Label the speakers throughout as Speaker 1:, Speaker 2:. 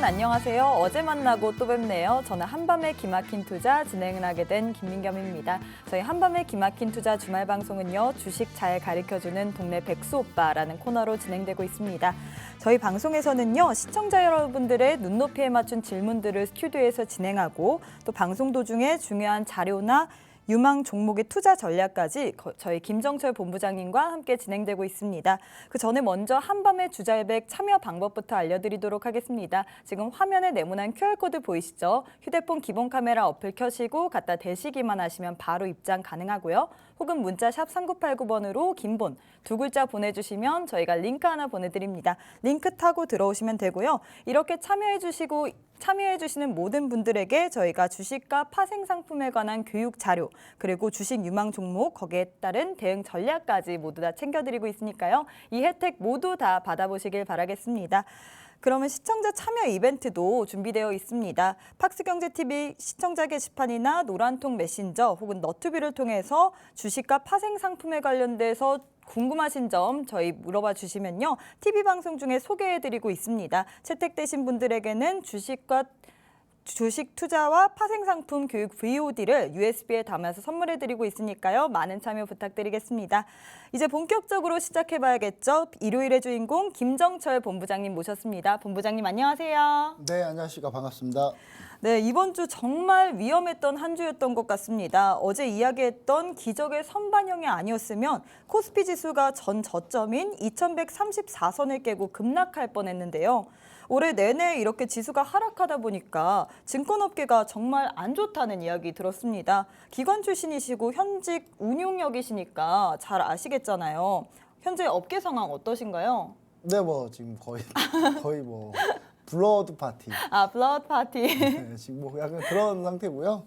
Speaker 1: 안녕하세요. 어제 만나고 또 뵙네요. 저는 한밤의 기막힌 투자 진행을 하게 된 김민겸입니다. 저희 한밤의 기막힌 투자 주말 방송은요. 주식 잘 가르쳐주는 동네 백수 오빠라는 코너로 진행되고 있습니다. 저희 방송에서는요. 시청자 여러분들의 눈높이에 맞춘 질문들을 스튜디오에서 진행하고 또 방송 도중에 중요한 자료나 유망 종목의 투자 전략까지 저희 김정철 본부장님과 함께 진행되고 있습니다. 그 전에 먼저 한밤의 주잘백 참여 방법부터 알려드리도록 하겠습니다. 지금 화면에 네모난 QR코드 보이시죠? 휴대폰 기본 카메라 어플 켜시고 갖다 대시기만 하시면 바로 입장 가능하고요. 혹은 문자 샵 3989번으로 긴본 두 글자 보내주시면 저희가 링크 하나 보내드립니다. 링크 타고 들어오시면 되고요. 이렇게 참여해주시는 모든 분들에게 저희가 주식과 파생 상품에 관한 교육 자료 그리고 주식 유망 종목 거기에 따른 대응 전략까지 모두 다 챙겨드리고 있으니까요. 이 혜택 모두 다 받아보시길 바라겠습니다. 그러면 시청자 참여 이벤트도 준비되어 있습니다. 팍스경제TV 시청자 게시판이나 노란통 메신저 혹은 너튜브를 통해서 주식과 파생 상품에 관련돼서 궁금하신 점 저희 물어봐 주시면요. TV 방송 중에 소개해드리고 있습니다. 채택되신 분들에게는 주식 투자와 파생상품 교육 VOD를 USB에 담아서 선물해드리고 있으니까요. 많은 참여 부탁드리겠습니다. 이제 본격적으로 시작해봐야겠죠. 일요일의 주인공 김정철 본부장님 모셨습니다. 본부장님 안녕하세요.
Speaker 2: 네, 안녕하십니까. 반갑습니다.
Speaker 1: 네, 이번 주 정말 위험했던 한 주였던 것 같습니다. 어제 이야기했던 기적의 선반영이 아니었으면 코스피 지수가 전 저점인 2134선을 깨고 급락할 뻔했는데요. 올해 내내 이렇게 지수가 하락하다 보니까 증권업계가 정말 안 좋다는 이야기 들었습니다. 기관 출신이시고 현직 운용역이시니까 잘 아시겠잖아요. 현재 업계 상황 어떠신가요?
Speaker 2: 네, 뭐 지금 거의 뭐 블러드 파티.
Speaker 1: 아, 블러드 파티.
Speaker 2: 네, 지금 뭐 약간 그런 상태고요.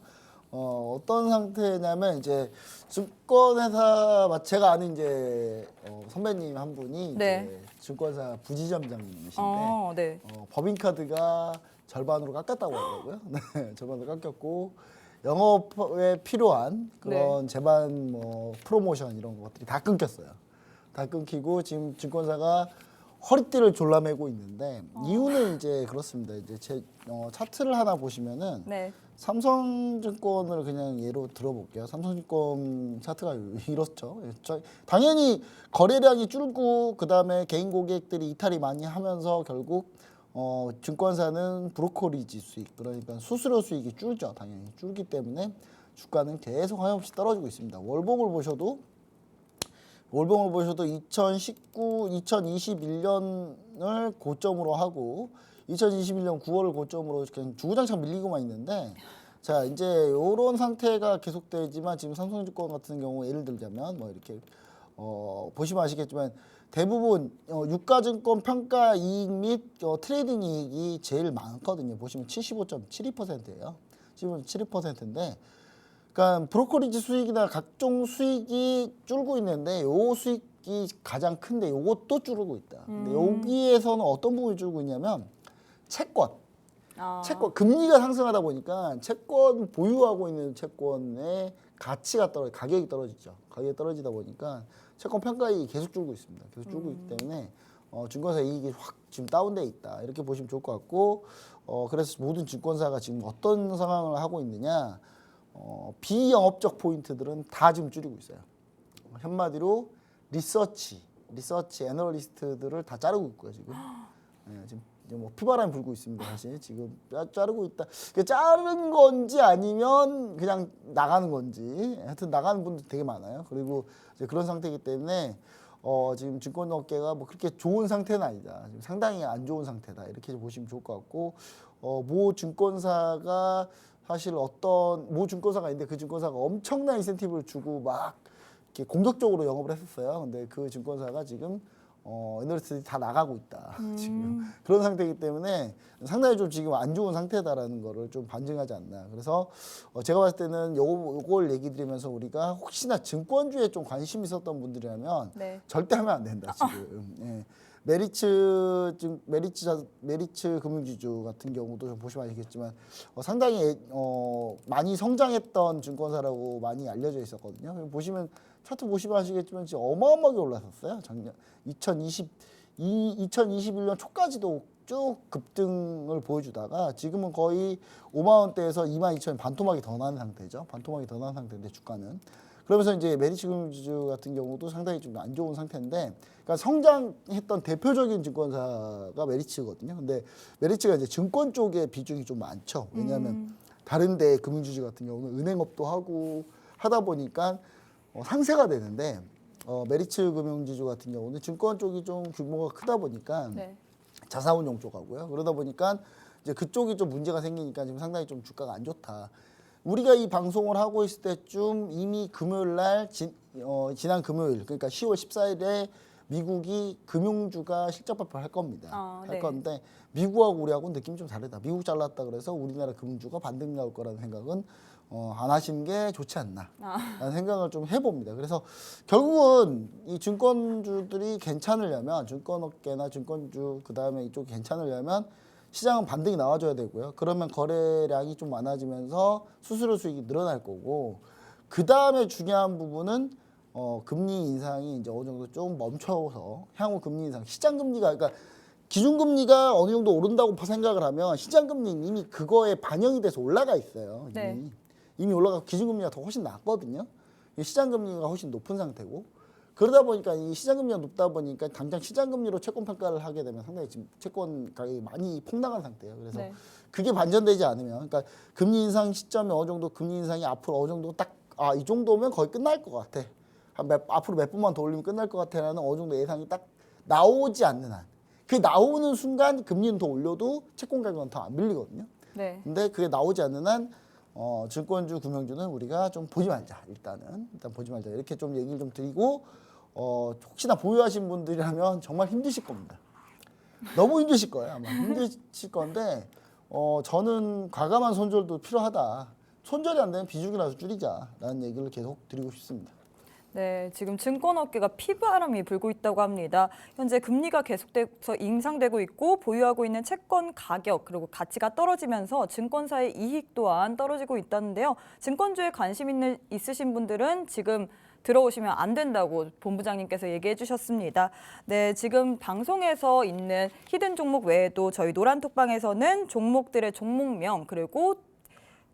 Speaker 2: 어떤 상태냐면 이제 증권회사 제가 아는 이제 선배님 한 분이
Speaker 1: 네.
Speaker 2: 이제 증권사 부지점장님이신데
Speaker 1: 네.
Speaker 2: 법인카드가 절반으로 깎였다고 하더라고요. 네, 절반으로 깎였고 영업에 필요한 그런 제반 뭐 프로모션 이런 것들이 다 끊겼어요. 다 끊기고 지금 증권사가 허리띠를 졸라매고 있는데 이유는 이제 그렇습니다. 이제 제 차트를 하나 보시면은
Speaker 1: 네.
Speaker 2: 삼성증권을 그냥 예로 들어볼게요. 삼성증권 차트가 이렇죠. 당연히 거래량이 줄고 그다음에 개인 고객들이 이탈이 많이 하면서 결국 증권사는 브로커리지 수익 그러니까 수수료 수익이 줄죠. 당연히 줄기 때문에 주가는 계속 하염없이 떨어지고 있습니다. 월봉을 보셔도 2019, 2021년을 고점으로 하고 2021년 9월을 고점으로 그냥 주구장창 밀리고만 있는데 자 이제 이런 상태가 계속되지만 지금 삼성증권 같은 경우 예를 들자면 뭐 이렇게 보시면 아시겠지만 대부분 유가증권 평가 이익 및 트레이딩 이익이 제일 많거든요. 보시면 75.72%예요. 지금 72%인데 그러니까 브로커리지 수익이나 각종 수익이 줄고 있는데 요 수익이 가장 큰데 요것도 줄고 있다. 근데 여기에서는 어떤 부분이 줄고 있냐면 채권. 채권 금리가 상승하다 보니까 채권 보유하고 있는 채권의 가치가 가격이 떨어지죠. 가격이 떨어지다 보니까 채권 평가이익이 계속 줄고 있습니다. 계속 줄고 있기 때문에 증권사 이익이 확 지금 다운돼 있다. 이렇게 보시면 좋을 것 같고 그래서 모든 증권사가 지금 어떤 상황을 하고 있느냐 비영업적 포인트들은 다 지금 줄이고 있어요. 한마디로 리서치 애널리스트들을 다 자르고 있고요. 지금 지금 뭐 피바람이 불고 있습니다. 사실 지금 자르고 있다. 자른 건지 아니면 그냥 나가는 건지 하여튼 나가는 분들 되게 많아요. 그리고 이제 그런 상태이기 때문에 지금 증권업계가 뭐 그렇게 좋은 상태는 아니다. 지금 상당히 안 좋은 상태다. 이렇게 보시면 좋을 것 같고 모 증권사가 사실 모 증권사가 있는데 그 증권사가 엄청난 인센티브를 주고 막 이렇게 공격적으로 영업을 했었어요. 근데 그 증권사가 지금 애널리스트들이 다 나가고 있다. 지금 그런 상태이기 때문에 상당히 좀 지금 안 좋은 상태다라는 거를 좀 반증하지 않나. 그래서 제가 봤을 때는 요걸 얘기 드리면서 우리가 혹시나 증권주에 좀 관심 있었던 분들이라면 절대 하면 안 된다. 지금. 예. 메리츠 금융지주 같은 경우도 좀 보시면 아시겠지만 상당히 많이 성장했던 증권사라고 많이 알려져 있었거든요. 보시면 차트 보시면 아시겠지만 진짜 어마어마하게 올랐었어요. 작년 2021년 초까지도 쭉 급등을 보여주다가 지금은 거의 5만 원대에서 2만 2천 원 반토막이 더 난 상태죠. 반토막이 더 난 상태인데 주가는. 그러면서 이제 메리츠 금융지주 같은 경우도 상당히 좀 안 좋은 상태인데, 그러니까 성장했던 대표적인 증권사가 메리츠거든요. 근데 메리츠가 이제 증권 쪽에 비중이 좀 많죠. 왜냐하면 다른 데 금융지주 같은 경우는 은행업도 하고 하다 보니까 상세가 되는데, 메리츠 금융지주 같은 경우는 증권 쪽이 좀 규모가 크다 보니까
Speaker 1: 네.
Speaker 2: 자산운용 쪽 하고요. 그러다 보니까 이제 그쪽이 좀 문제가 생기니까 지금 상당히 좀 주가가 안 좋다. 우리가 이 방송을 하고 있을 때쯤 이미 금요일 날 지난 금요일, 그러니까 10월 14일에 미국이 금융주가 실적 발표를 할 겁니다. 할
Speaker 1: 네.
Speaker 2: 건데 미국하고 우리하고는 느낌이 좀 다르다. 미국 잘났다 그래서 우리나라 금융주가 반등 나올 거라는 생각은 안 하시는 게 좋지 않나 라는 생각을 좀 해봅니다. 그래서 결국은 이 증권주들이 괜찮으려면, 증권업계나 증권주 그다음에 이쪽 괜찮으려면 시장은 반등이 나와줘야 되고요. 그러면 거래량이 좀 많아지면서 수수료 수익이 늘어날 거고, 그 다음에 중요한 부분은 금리 인상이 이제 어느 정도 좀 멈춰서 향후 금리 인상, 시장 금리가, 그러니까 기준금리가 어느 정도 오른다고 생각을 하면 시장 금리는 이미 그거에 반영이 돼서 올라가 있어요.
Speaker 1: 네.
Speaker 2: 이미 올라가고 기준금리가 더 훨씬 낮거든요. 시장 금리가 훨씬 높은 상태고, 그러다 보니까 이 시장 금리가 높다 보니까 당장 시장 금리로 채권 평가를 하게 되면 상당히 지금 채권 가격이 많이 폭락한 상태예요. 그래서
Speaker 1: 네.
Speaker 2: 그게 반전되지 않으면, 그러니까 금리 인상 시점이 어느 정도, 금리 인상이 앞으로 어느 정도 딱 이 정도면 거의 끝날 것 같아. 앞으로 몇 분만 더 올리면 끝날 것 같아라는 어느 정도 예상이 딱 나오지 않는 한, 그 나오는 순간 금리는 더 올려도 채권 가격은 더 안 밀리거든요.
Speaker 1: 네.
Speaker 2: 근데 그게 나오지 않는 한 증권주, 금융주는 우리가 좀 보지 말자. 일단 보지 말자. 이렇게 좀 얘기를 좀 드리고, 혹시나 보유하신 분들이라면 정말 힘드실 겁니다. 너무 힘드실 거예요. 아마 힘드실 건데, 저는 과감한 손절도 필요하다. 손절이 안 되면 비중이라도 줄이자라는 얘기를 계속 드리고 싶습니다.
Speaker 1: 네, 지금 증권업계가 피바람이 불고 있다고 합니다. 현재 금리가 계속돼서 인상되고 있고 보유하고 있는 채권 가격 그리고 가치가 떨어지면서 증권사의 이익 또한 떨어지고 있다는데요. 증권주에 관심 있으신 분들은 지금 들어오시면 안 된다고 본부장님께서 얘기해 주셨습니다. 네, 지금 방송에서 있는 히든 종목 외에도 저희 노란톡방에서는 종목들의 종목명 그리고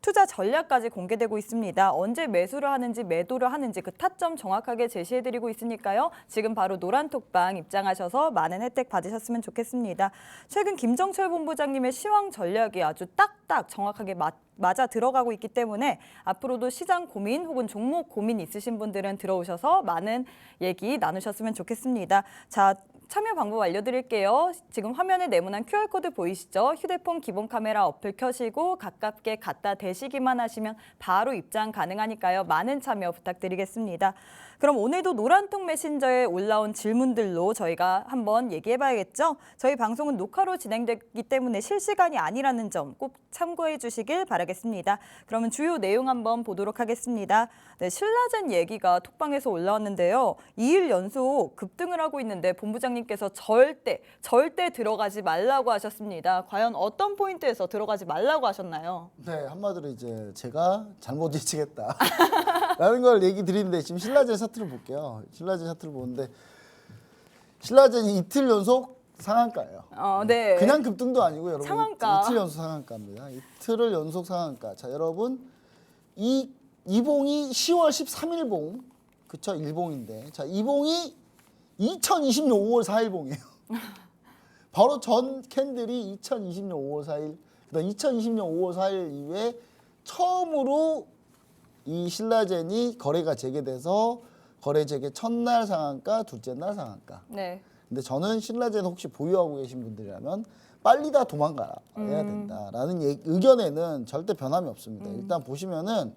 Speaker 1: 투자 전략까지 공개되고 있습니다. 언제 매수를 하는지 매도를 하는지 그 타점 정확하게 제시해드리고 있으니까요. 지금 바로 노란톡방 입장하셔서 많은 혜택 받으셨으면 좋겠습니다. 최근 김정철 본부장님의 시황 전략이 아주 딱딱 정확하게 맞아 들어가고 있기 때문에 앞으로도 시장 고민 혹은 종목 고민 있으신 분들은 들어오셔서 많은 얘기 나누셨으면 좋겠습니다. 자, 참여 방법 알려드릴게요. 지금 화면에 네모난 QR코드 보이시죠? 휴대폰 기본 카메라 어플 켜시고 가깝게 갖다 대시기만 하시면 바로 입장 가능하니까요. 많은 참여 부탁드리겠습니다. 그럼 오늘도 노란통 메신저에 올라온 질문들로 저희가 한번 얘기해봐야겠죠? 저희 방송은 녹화로 진행되기 때문에 실시간이 아니라는 점 꼭 참고해 주시길 바라겠습니다. 그러면 주요 내용 한번 보도록 하겠습니다. 네, 신라젠 얘기가 톡방에서 올라왔는데요. 2일 연속 급등을 하고 있는데 본부장님께서 절대 들어가지 말라고 하셨습니다. 과연 어떤 포인트에서 들어가지 말라고 하셨나요?
Speaker 2: 네, 한마디로 이제 제가 잘못 예측했다 라는 걸 얘기 드리는데, 지금 신라젠 차트를 볼게요. 신라젠 차트를 보는데 신라젠이 이틀 연속 상한가예요.
Speaker 1: 네.
Speaker 2: 그냥 급등도 아니고 여러분,
Speaker 1: 상한가.
Speaker 2: 이틀 연속 상한가입니다. 이틀을 연속 상한가. 자, 여러분, 이 봉이 10월 13일 봉, 그쵸? 일봉인데, 자, 이 봉이 2020년 5월 4일 봉이에요. 바로 전 캔들이 2020년 5월 4일, 그다음 2020년 5월 4일 이후에 처음으로 이 신라젠이 거래가 재개돼서 거래 재개 첫날 상한가, 둘째 날 상한가.
Speaker 1: 네.
Speaker 2: 근데 저는 신라젠 혹시 보유하고 계신 분들이라면 빨리 다 도망가야 된다라는 의견에는 절대 변함이 없습니다. 일단 보시면은,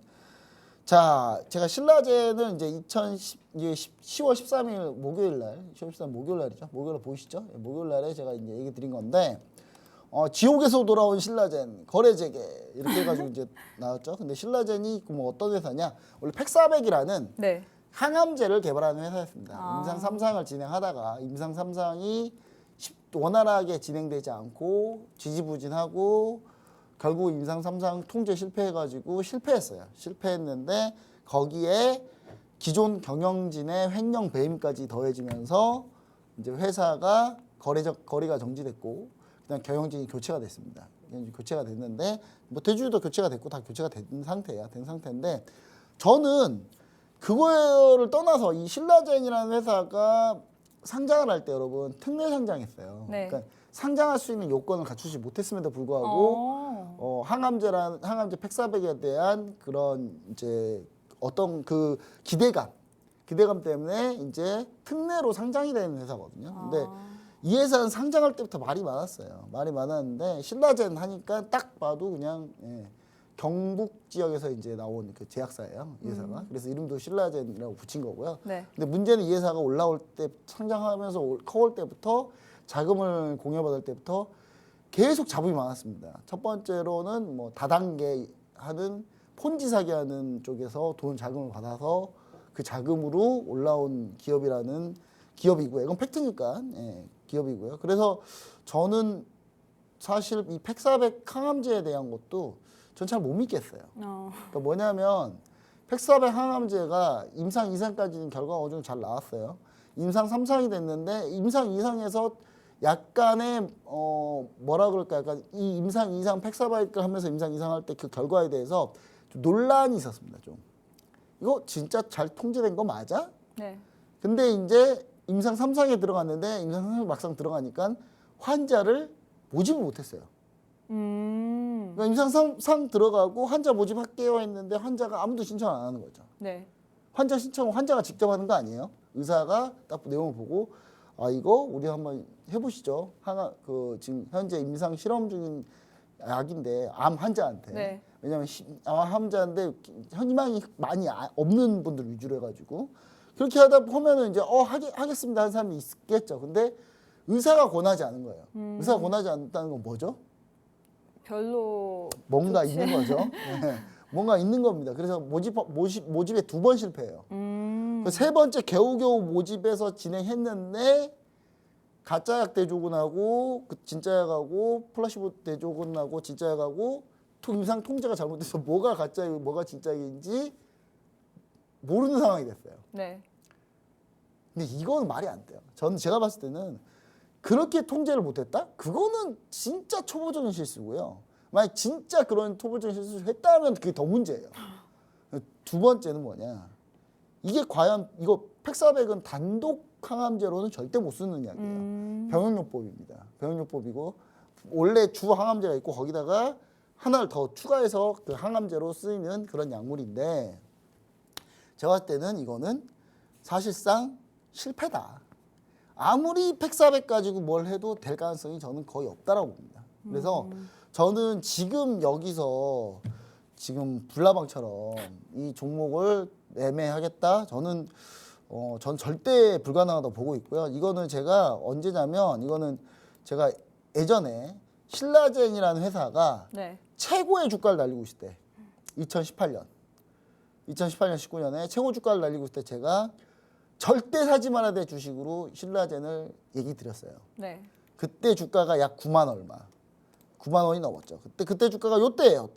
Speaker 2: 자, 제가 신라젠은 이제 10월 13일 목요일 날, 10월 13일 목요일 날이죠. 목요일 날 보이시죠? 목요일 날에 제가 이제 얘기 드린 건데, 지옥에서 돌아온 신라젠 거래 재개 이렇게 해가지고 이제 나왔죠. 근데 신라젠이 뭐 어떤 회사냐? 원래 팩사백이라는
Speaker 1: 네.
Speaker 2: 항암제를 개발하는 회사였습니다. 임상 3상을 진행하다가 임상 3상이 원활하게 진행되지 않고 지지부진하고 결국 임상 3상 통제 실패해가지고 실패했어요. 실패했는데 거기에 기존 경영진의 횡령 배임까지 더해지면서 이제 회사가 거래가 정지됐고, 그다음 경영진이 교체가 됐습니다. 교체가 됐는데 뭐 대주주도 교체가 됐고 다 교체가 된 상태인데 저는 그거를 떠나서 이 신라젠이라는 회사가 상장을 할 때 여러분 특례 상장했어요.
Speaker 1: 네.
Speaker 2: 그러니까 상장할 수 있는 요건을 갖추지 못했음에도 불구하고 항암제 팩사백에 대한 그런 이제 어떤 그 기대감 때문에 이제 특례로 상장이 되는 회사거든요. 근데 이 회사는 상장할 때부터 말이 많았어요. 말이 많았는데 신라젠 하니까 딱 봐도 그냥 경북 지역에서 이제 나온 그 제약사예요. 이 회사가. 그래서 이름도 신라젠이라고 붙인 거고요.
Speaker 1: 네.
Speaker 2: 근데 문제는 이 회사가 올라올 때 상장하면서 커올 때부터 자금을 공여받을 때부터 계속 잡음이 많았습니다. 첫 번째로는 뭐 다단계 하는 폰지 사기 하는 쪽에서 자금을 받아서 그 자금으로 올라온 기업이고요. 이건 팩트니까 기업이고요. 그래서 저는 사실 이 팩사백 항암제에 대한 것도 전 잘 못 믿겠어요. 그러니까 뭐냐면 팩사백 항암제가 임상 2상까지는 결과가 어느 정도 잘 나왔어요. 임상 3상이 됐는데 임상 2상에서 약간의 뭐라 그럴까 약간 이 임상 2상 팩사백을 하면서 임상 2상 할 때 그 결과에 대해서 좀 논란이 있었습니다. 좀 이거 진짜 잘 통제된 거 맞아?
Speaker 1: 네.
Speaker 2: 근데 이제 임상 3상에 들어갔는데 임상 3상 막상 들어가니까 환자를 모집을 못했어요. 그러니까 임상 3상 들어가고 환자 모집할게요 했는데 환자가 아무도 신청 안 하는 거죠.
Speaker 1: 네.
Speaker 2: 환자 신청은 환자가 직접 하는 거 아니에요? 의사가 딱 내용을 보고 아 이거 우리 한번 해보시죠. 지금 현재 임상 실험 중인 약인데 암 환자한테.
Speaker 1: 네.
Speaker 2: 왜냐하면 암 환자인데 희망이 많이 없는 분들 위주로 해가지고 그렇게 하다 보면은 이제 하겠습니다 하는 사람이 있겠죠. 근데 의사가 권하지 않은 거예요. 의사가 권하지 않다는 건 뭐죠?
Speaker 1: 별로
Speaker 2: 뭔가
Speaker 1: 좋지.
Speaker 2: 있는 거죠. 네. 뭔가 있는 겁니다. 그래서 모집에 2번 실패해요. 세 번째 겨우겨우 모집해서 진행했는데 가짜약 대조군하고 진짜약하고 플라시보 대조군하고 진짜약하고 임상 통제가 잘못돼서 뭐가 가짜이고 뭐가 진짜인지 모르는 상황이 됐어요.
Speaker 1: 네.
Speaker 2: 근데 이거는 말이 안 돼요. 제가 봤을 때는 그렇게 통제를 못했다? 그거는 진짜 초보적인 실수고요. 만약 진짜 그런 초보적인 실수를 했다면 그게 더 문제예요. 두 번째는 뭐냐? 이게 과연 이거 팩사백은 단독 항암제로는 절대 못 쓰는 약이에요. 병용요법입니다. 병용요법이고 원래 주 항암제가 있고 거기다가 하나를 더 추가해서 그 항암제로 쓰이는 그런 약물인데 제가 봤을 때는 이거는 사실상 실패다. 아무리 팩사백 가지고 뭘 해도 될 가능성이 저는 거의 없다라고 봅니다. 그래서 저는 지금 여기서 지금 불나방처럼 이 종목을 매매하겠다. 전 절대 불가능하다고 보고 있고요. 이거는 제가 언제냐면 이거는 제가 예전에 신라젠이라는 회사가
Speaker 1: 네.
Speaker 2: 최고의 주가를 날리고 있을 때 2018년 19년에 최고 주가를 날리고 있을 때 제가 절대 사지 말아야 될 주식으로 신라젠을 얘기 드렸어요.
Speaker 1: 네.
Speaker 2: 그때 주가가 약 9만 얼마. 9만 원이 넘었죠. 그때 주가가 요때예요.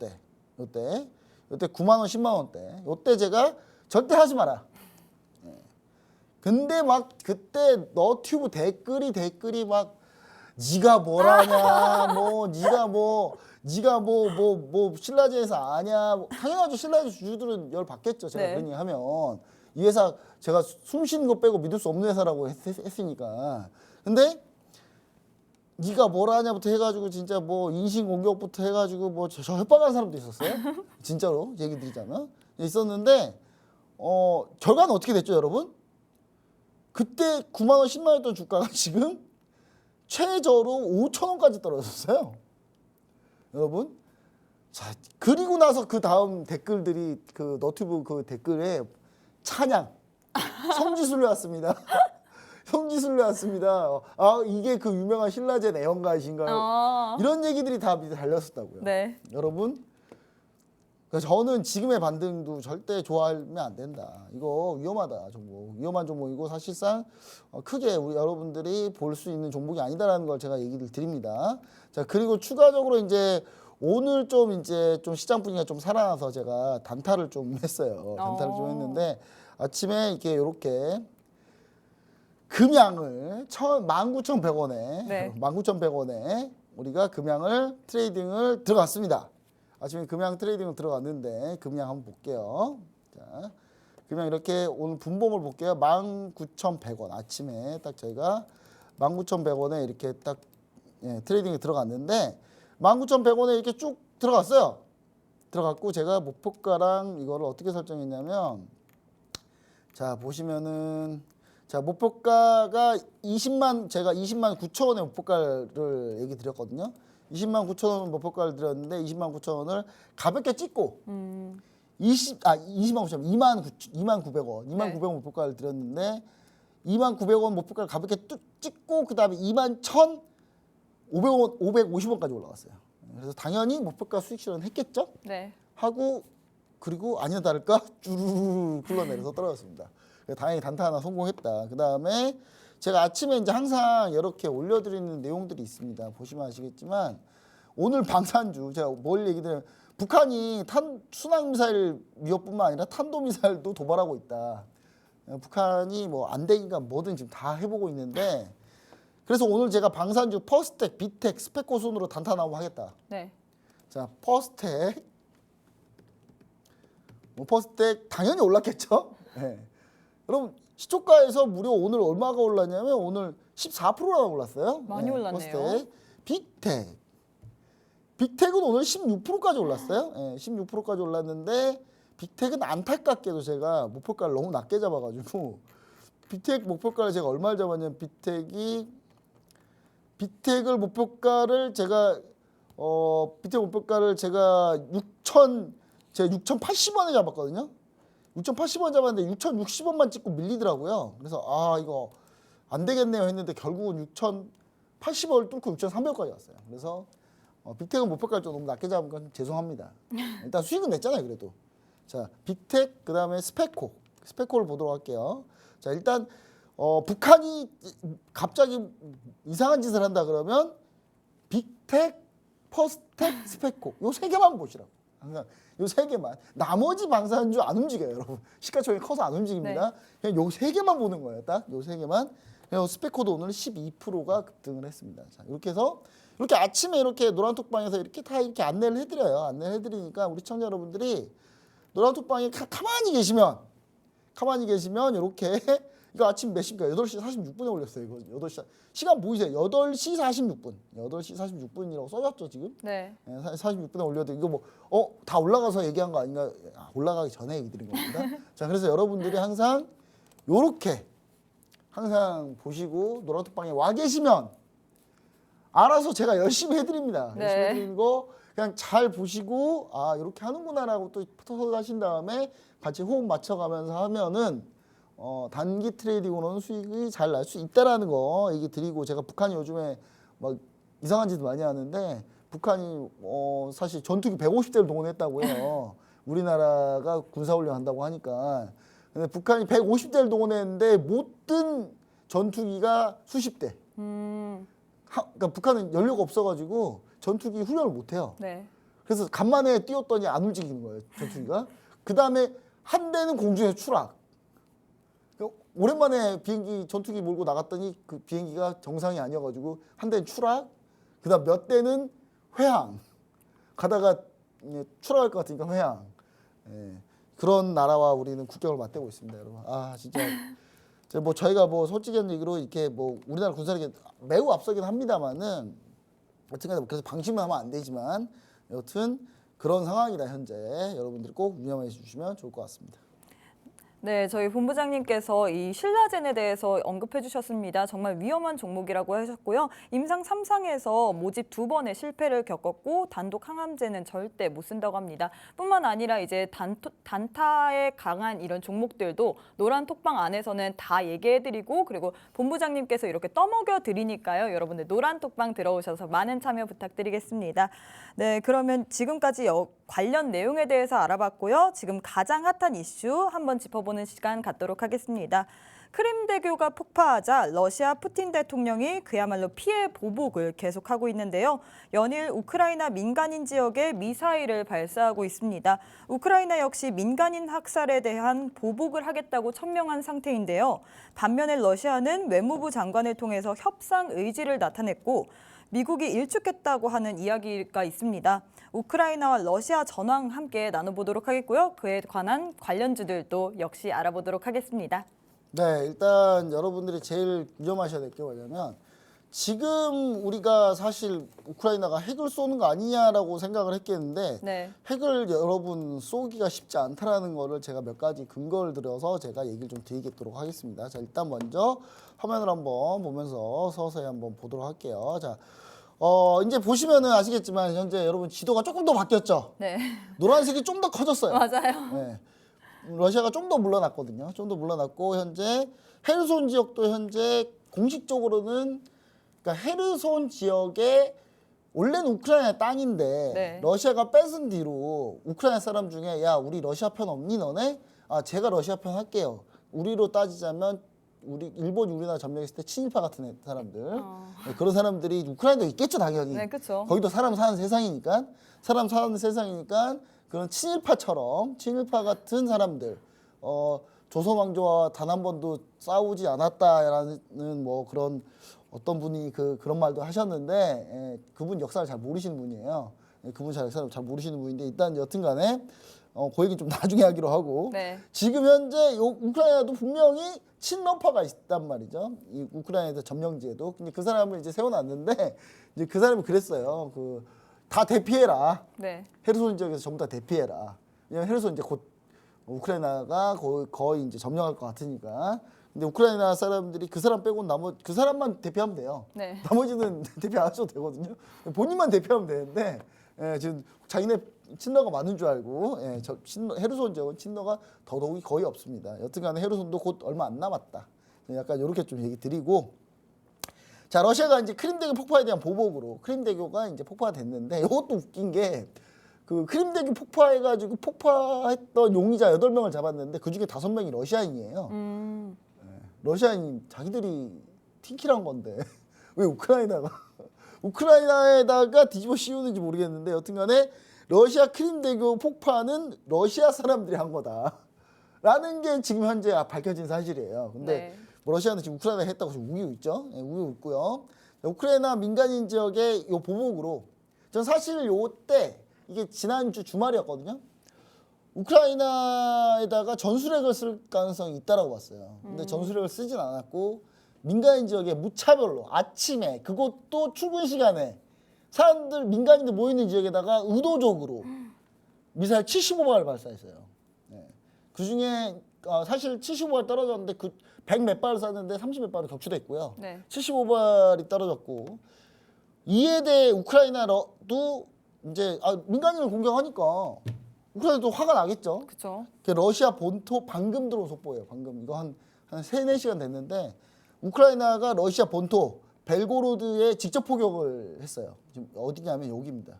Speaker 2: 요때 9만 원, 10만 원대. 요때 제가 절대 하지 마라. 근데 막 그때 너튜브 댓글이 막 네가 뭘 하냐, 네가 뭐 신라젠에서 아냐. 당연하죠. 신라젠 주주들은 열 받겠죠. 제가
Speaker 1: 네.
Speaker 2: 그런 얘기 하면 이 회사 제가 숨 쉬는 거 빼고 믿을 수 없는 회사라고 했으니까. 근데 네가 뭘 하냐부터 해가지고 진짜 뭐 인신공격부터 해가지고 뭐 저 협박하는 사람도 있었어요. 진짜로 얘기 드리자면 있었는데 결과는 어떻게 됐죠, 여러분? 그때 9만 원, 10만 원던 주가가 지금 최저로 5천 원까지 떨어졌어요. 여러분. 자, 그리고 나서 그 다음 댓글들이 그 너튜브 그 댓글에 찬양 성지순례 왔습니다. 성지순례 왔습니다. 아 이게 그 유명한 신라젠 애연가이신가요? 이런 얘기들이 다 밑에 달렸었다고요.
Speaker 1: 네.
Speaker 2: 여러분, 그래서 저는 지금의 반등도 절대 좋아하면 안 된다. 이거 위험하다 종목, 위험한 종목이고 사실상 크게 우리 여러분들이 볼 수 있는 종목이 아니다라는 걸 제가 얘기를 드립니다. 자 그리고 추가적으로 이제 오늘 좀 시장 분위기가 좀 살아나서 제가 단타를 좀 했어요. 단타를 좀 했는데 아침에 이렇게 금양을 19,100원에
Speaker 1: 네.
Speaker 2: 19,100원에 우리가 금양을 트레이딩을 들어갔습니다. 아침에 금양 트레이딩을 들어갔는데 금양 한번 볼게요. 자, 금양 이렇게 오늘 분봉을 볼게요. 19,100원 아침에 딱 저희가 19,100원에 이렇게 딱 트레이딩이 들어갔는데 19,100원에 이렇게 쭉 들어갔어요. 들어갔고 제가 목표가랑 이거를 어떻게 설정했냐면 자 보시면은 자 목표가가 20만 제가 20만 9천 원의 목표가를 얘기 드렸거든요. 20만 9천 원 목표가를 드렸는데 20만 9천 원을 가볍게 찍고 20만 9천 2만 900원 2만 900원 목표가를 드렸는데 2만 900원 목표가를 가볍게 뚝 찍고 그다음에 2만 1,500원 550원까지 올라갔어요. 그래서 당연히 목표가 수익 실현 했겠죠?
Speaker 1: 네.
Speaker 2: 하고 그리고 아니나 다를까 쭈르르 흘러내려서 떨어졌습니다. 다행히 단타 하나 성공했다. 그 다음에 제가 아침에 이제 항상 이렇게 올려드리는 내용들이 있습니다. 보시면 아시겠지만 오늘 방산주 제가 뭘 얘기드리면 북한이 순항미사일 위협뿐만 아니라 탄도미사일도 도발하고 있다. 북한이 뭐 안 되니까 뭐든 지금 다 해보고 있는데 그래서 오늘 제가 방산주 퍼스텍, 비텍, 스펙코 순으로 단타 나오면 하겠다.
Speaker 1: 네.
Speaker 2: 자, 퍼스텍. 뭐 퍼스텍 당연히 올랐겠죠? 네. 여러분 시초가에서 무려 오늘 얼마가 올랐냐면 오늘 14%나 올랐어요.
Speaker 1: 많이 올랐네요.
Speaker 2: 퍼스텍. 빅텍. 빅텍은 오늘 16%까지 올랐어요. 네, 16%까지 올랐는데 빅텍은 안타깝게도 제가 목표가를 너무 낮게 잡아가지고 빅텍 목표가를 제가 얼마를 잡았냐면 빅텍을 목표가를 제가 빅텍 목표가를 제가 6,080원에 잡았거든요. 6,080원 잡았는데 6,060원만 찍고 밀리더라고요. 그래서 아 이거 안 되겠네요 했는데 결국은 6,080원을 뚫고 6,300원까지 왔어요. 그래서 빅텍은 목표가를 좀 너무 낮게 잡은 건 죄송합니다. 일단 수익은 냈잖아요 그래도. 자 빅텍 그다음에 스펙코를 보도록 할게요. 자 일단 북한이 갑자기 이상한 짓을 한다 그러면 빅텍, 퍼스텍, 스펙코 요 세 개만 보시라고. 항상 요 세 개만. 나머지 방산주 안 움직여요, 여러분. 시가총액 커서 안 움직입니다.
Speaker 1: 네.
Speaker 2: 그냥 요 세 개만 보는 거예요, 딱. 요 세 개만. 그래서 스펙코도 오늘 12%가 급등을 했습니다. 자, 이렇게 해서 이렇게 아침에 이렇게 노란톡방에서 이렇게 다 이렇게 안내를 해드려요. 안내를 해드리니까 우리 시청자 여러분들이 노란톡방에 가만히 계시면 이렇게 이거 아침 몇 시입니까? 8시 46분에 올렸어요. 이거 8시 시간 보이세요? 8시 46분. 8시 46분이라고 써졌죠, 지금?
Speaker 1: 네.
Speaker 2: 46분에 올려도 이거 뭐 다 올라가서 얘기한 거 아닌가? 올라가기 전에 얘기 드린 겁니다. 자, 그래서 여러분들이 항상 요렇게 항상 보시고 노란톡방에 와 계시면 알아서 제가 열심히 해드립니다.
Speaker 1: 네.
Speaker 2: 열심히 해드리는 거 그냥 잘 보시고 아 이렇게 하는구나라고 또 하신 다음에 같이 호흡 맞춰가면서 하면은 단기 트레이딩으로는 수익이 잘 날 수 있다라는 거 얘기 드리고 제가 북한이 요즘에 막 이상한 짓 많이 하는데 북한이 사실 전투기 150대를 동원했다고 해요. 우리나라가 군사훈련 한다고 하니까. 근데 북한이 150대를 동원했는데 못 든 전투기가 수십 대. 그러니까 북한은 연료가 없어가지고 전투기 훈련을 못 해요.
Speaker 1: 네.
Speaker 2: 그래서 간만에 띄웠더니 안 움직이는 거예요, 전투기가. 그 다음에 한 대는 공중에 추락. 오랜만에 비행기 전투기 몰고 나갔더니 그 비행기가 정상이 아니어가지고 한 대는 추락. 그다음 몇 대는 회항. 가다가 추락할 것 같으니까 회항. 예, 그런 나라와 우리는 국경을 맞대고 있습니다, 여러분. 아 진짜. 뭐 저희가 뭐 솔직한 얘기로 이렇게 뭐 우리나라 군사력이 매우 앞서긴 합니다만은 어쨌든 그래서 방심을 하면 안 되지만 여튼 그런 상황이다 현재. 여러분들이 꼭 유념해 주시면 좋을 것 같습니다.
Speaker 1: 네, 저희 본부장님께서 이 신라젠에 대해서 언급해 주셨습니다. 정말 위험한 종목이라고 하셨고요. 임상 3상에서 모집 2번의 실패를 겪었고 단독 항암제는 절대 못 쓴다고 합니다. 뿐만 아니라 이제 단타에 강한 이런 종목들도 노란 톡방 안에서는 다 얘기해 드리고 그리고 본부장님께서 이렇게 떠먹여 드리니까요. 여러분들 노란 톡방 들어오셔서 많은 참여 부탁드리겠습니다. 네, 그러면 지금까지 관련 내용에 대해서 알아봤고요. 지금 가장 핫한 이슈 한번 짚어보는 알아보는 시간 갖도록 하겠습니다. 크림대교가 폭파하자 러시아 푸틴 대통령이 그야말로 피해 보복을 계속하고 있는데요. 연일 우크라이나 민간인 지역에 미사일을 발사하고 있습니다. 우크라이나 역시 민간인 학살에 대한 보복을 하겠다고 천명한 상태인데요. 반면에 러시아는 외무부 장관을 통해서 협상 의지를 나타냈고 미국이 일축했다고 하는 이야기가 있습니다. 우크라이나와 러시아 전황 함께 나눠보도록 하겠고요. 그에 관한 관련주들도 역시 알아보도록 하겠습니다.
Speaker 2: 네, 일단 여러분들이 제일 유념하셔야 될 게 뭐냐면 지금 우리가 사실 우크라이나가 핵을 쏘는 거 아니냐라고 생각을 했겠는데
Speaker 1: 네.
Speaker 2: 핵을 여러분 쏘기가 쉽지 않다라는 거를 제가 몇 가지 근거를 들어서 제가 얘기를 좀 드리도록 하겠습니다. 자, 일단 먼저 화면을 한번 보면서 서서히 한번 보도록 할게요. 자, 이제 보시면은 아시겠지만 현재 여러분 지도가 조금 더 바뀌었죠?
Speaker 1: 네.
Speaker 2: 노란색이 좀 더 커졌어요.
Speaker 1: 맞아요.
Speaker 2: 네. 러시아가 좀 더 물러났거든요. 좀 더 물러났고 현재 헤르손 지역도 현재 공식적으로는 그러니까 헤르손 지역에 원래는 우크라이나 땅인데
Speaker 1: 네.
Speaker 2: 러시아가 뺏은 뒤로 우크라이나 사람 중에 야 우리 러시아 편 없니 너네? 아 제가 러시아 편 할게요. 우리로 따지자면 우리 일본이 우리나라 점령했을 때 친일파 같은 사람들 네, 그런 사람들이 우크라이나도 있겠죠 당연히.
Speaker 1: 네, 그렇죠.
Speaker 2: 거기도 사람 사는 세상이니까 그런 친일파 같은 사람들 조선 왕조와 단 한 번도 싸우지 않았다라는 뭐 그런 어떤 분이 그런 말도 하셨는데 그분 역사를 잘 모르시는 분이에요. 그분 역사를 잘 모르시는 분인데 일단 여튼간에 그 얘기 좀 나중에 하기로 하고
Speaker 1: 네.
Speaker 2: 지금 현재 우크라이나도 분명히 친러파가 있단 말이죠. 이 우크라이나 점령지에도. 근데 그 사람을 이제 세워놨는데 이제 그 사람이 그랬어요. 다 대피해라.
Speaker 1: 네.
Speaker 2: 헤르손 지역에서 전부 다 대피해라. 왜냐면 헤르손 이제 곧 우크라이나가 거의 이제 점령할 것 같으니까. 근데 우크라이나 사람들이 그 사람 빼고 그 사람만 대피하면 돼요.
Speaker 1: 네.
Speaker 2: 나머지는 대피 안 하셔도 되거든요. 본인만 대피하면 되는데 지금 자기네 친러가 많은 줄 알고 헤르손 지역은 친러가 더더욱이 거의 없습니다. 여튼간에 헤르손도 곧 얼마 안 남았다. 약간 이렇게 좀 얘기 드리고. 자, 러시아가 이제 크림대교 폭파에 대한 보복으로 크림대교가 이제 폭파가 됐는데 이것도 웃긴 게 크림대교 폭파해가지고 폭파했던 용의자 8명을 잡았는데 그중에 5명이 러시아인이에요. 러시아인 자기들이 팀킬한 건데 왜 우크라이나에다가 뒤집어 씌우는지 모르겠는데 여튼간에 러시아 크림대교 폭파는 러시아 사람들이 한 거다라는 게 지금 현재 밝혀진 사실이에요. 근데
Speaker 1: 네.
Speaker 2: 뭐 러시아는 지금 우크라이나 했다고 지금 우기고 있죠. 우기고 있고요. 우크라이나 민간인 지역의 요 보복으로 전 사실 요때 이게 지난주 주말이었거든요. 우크라이나에다가 전술핵을 쓸 가능성이 있다라고 봤어요. 근데 전술핵을 쓰진 않았고 민간인 지역에 무차별로 아침에 그것도 출근 시간에 사람들 민간인들 모이는 지역에다가 의도적으로 미사일 75발을 발사했어요. 네. 그 중에 사실 75발 떨어졌는데 100몇 발을 쐈는데 30몇 발은 격추됐고요.
Speaker 1: 네.
Speaker 2: 75발이 떨어졌고 이에 대해 우크라이나도 이제 민간인을 공격하니까 우크라이나도 화가 나겠죠.
Speaker 1: 그렇죠.
Speaker 2: 러시아 본토 방금 들어온 속보예요. 방금 이거 한 3-4시간 됐는데 우크라이나가 러시아 본토 벨고로드에 직접 포격을 했어요. 지금 어디냐면 여기입니다.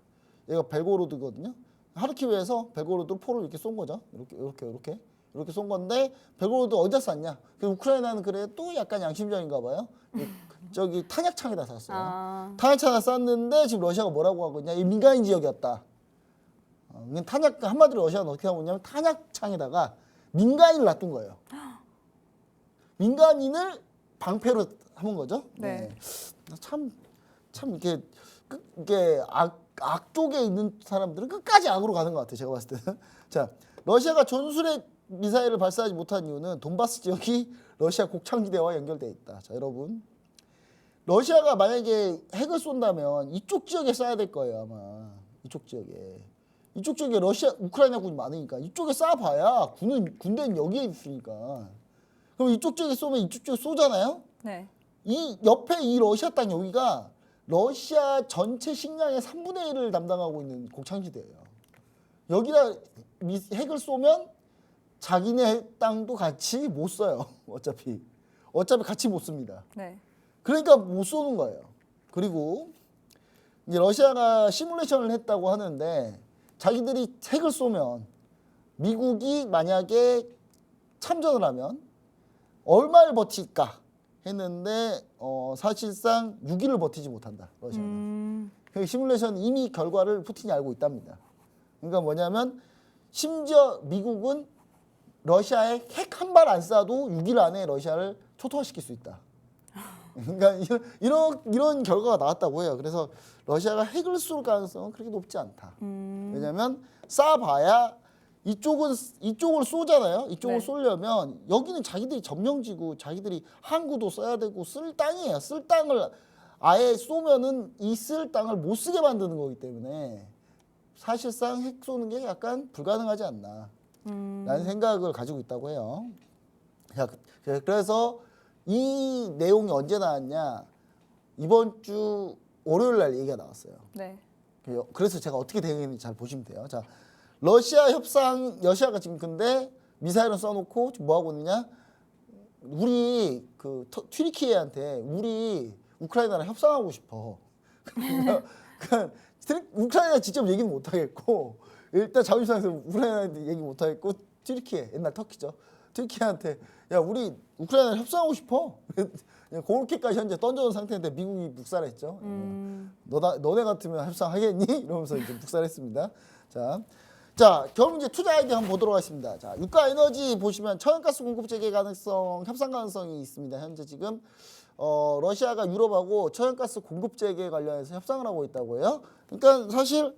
Speaker 2: 얘가 벨고로드거든요. 하르키우에서 벨고로드 포를 이렇게 쏜 거죠. 이렇게 쏜 건데 벨고로드 어디다 쐈냐? 우크라이나는 그래 또 약간 양심적인가 봐요. 저기 탄약창에다 쐈어요. 탄약창에다 쐈는데 지금 러시아가 뭐라고 하고 있냐? 이 민간인 지역이었다. 탄약 한마디로 러시아는 어떻게 하고 있냐면 탄약창에다가 민간인을 놔둔 거예요. 민간인을 방패로 삼은 거죠.
Speaker 1: 네.
Speaker 2: 참 이게 악 쪽에 있는 사람들은 끝까지 악으로 가는 것 같아요. 제가 봤을 때는. 자, 러시아가 전술핵 미사일을 발사하지 못한 이유는 돈바스 지역이 러시아 곡창지대와 연결돼 있다. 자, 여러분. 러시아가 만약에 핵을 쏜다면 이쪽 지역에 쏴야 될 거예요, 아마. 이쪽 지역에 우크라이나 군이 많으니까 이쪽에 쏴봐야 군대는 여기에 있으니까. 그럼 이쪽 지역에 쏘면 이쪽 지역에 쏘잖아요.
Speaker 1: 네.
Speaker 2: 이 옆에 이 러시아 땅 여기가 러시아 전체 식량의 3분의 1을 담당하고 있는 곡창지대예요. 여기다 핵을 쏘면 자기네 땅도 같이 못 써요. 어차피 같이 못 씁니다.
Speaker 1: 네.
Speaker 2: 그러니까 못 쏘는 거예요. 그리고 이제 러시아가 시뮬레이션을 했다고 하는데 자기들이 핵을 쏘면 미국이 만약에 참전을 하면 얼마를 버틸까 했는데 사실상 6일을 버티지 못한다. 러시아가. 그 시뮬레이션 이미 결과를 푸틴이 알고 있답니다. 그러니까 뭐냐면 심지어 미국은 러시아에 핵 한 발 안 쏴도 6일 안에 러시아를 초토화시킬 수 있다. 그러니까 이런 결과가 나왔다고 해요. 그래서 러시아가 핵을 쏠 가능성은 그렇게 높지 않다. 왜냐하면 쏴봐야 이쪽을 쏘잖아요. 이쪽을
Speaker 1: 네.
Speaker 2: 쏘려면 여기는 자기들이 점령지고 자기들이 항구도 써야 되고 쓸 땅이에요. 쓸 땅을 아예 쏘면은 이 쓸 땅을 못 쓰게 만드는 거기 때문에 사실상 핵 쏘는 게 약간 불가능하지 않나 라는 생각을 가지고 있다고 해요. 자, 그래서 이 내용이 언제 나왔냐? 이번 주 월요일 날 얘기가 나왔어요.
Speaker 1: 네.
Speaker 2: 그래서 제가 어떻게 대응했는지 잘 보시면 돼요. 자, 러시아가 지금 근데 미사일을 쏴놓고 지금 뭐 하고 있느냐? 우리 그 튀르키예한테 우리 우크라이나랑 협상하고 싶어. 그러니까 우크라이나 직접 얘기는 못 하겠고 일단 자존심상에서 우크라이나한테 얘기 못 하겠고 튀르키예 옛날 터키죠. 튀르키예한테 야 우리 우크라이나랑 협상하고 싶어. 그렇게까지 현재 던져놓은 상태인데 미국이 묵살했죠. 너네 같으면 협상하겠니? 이러면서 이제 묵살했습니다. 자, 그럼 이제 투자 아이디어 한번 보도록 하겠습니다. 자, 유가 에너지 보시면 천연가스 공급 재개 가능성, 협상 가능성이 있습니다. 현재 지금 러시아가 유럽하고 천연가스 공급 재개 관련해서 협상을 하고 있다고 해요. 그러니까 사실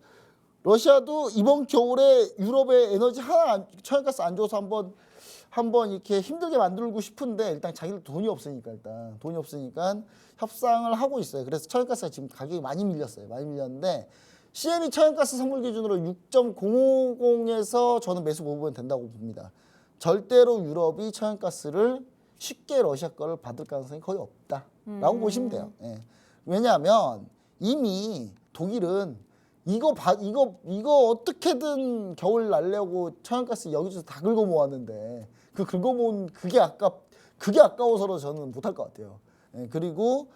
Speaker 2: 러시아도 이번 겨울에 유럽의 에너지 천연가스 안 줘서 한번 이렇게 힘들게 만들고 싶은데 일단 자기들 돈이 없으니까 협상을 하고 있어요. 그래서 천연가스가 지금 가격이 많이 밀렸어요. 많이 밀렸는데 CME 천연가스 선물 기준으로 6.050에서 저는 매수 보면 된다고 봅니다. 절대로 유럽이 천연가스를 쉽게 러시아 거를 받을 가능성이 거의 없다라고 보시면 돼요. 예. 왜냐하면 이미 독일은 이거 어떻게든 겨울 날려고 천연가스 여기저기서 다 긁어 모았는데 그 긁어 모은 그게 아까워서라도 저는 못할 것 같아요. 예. 그리고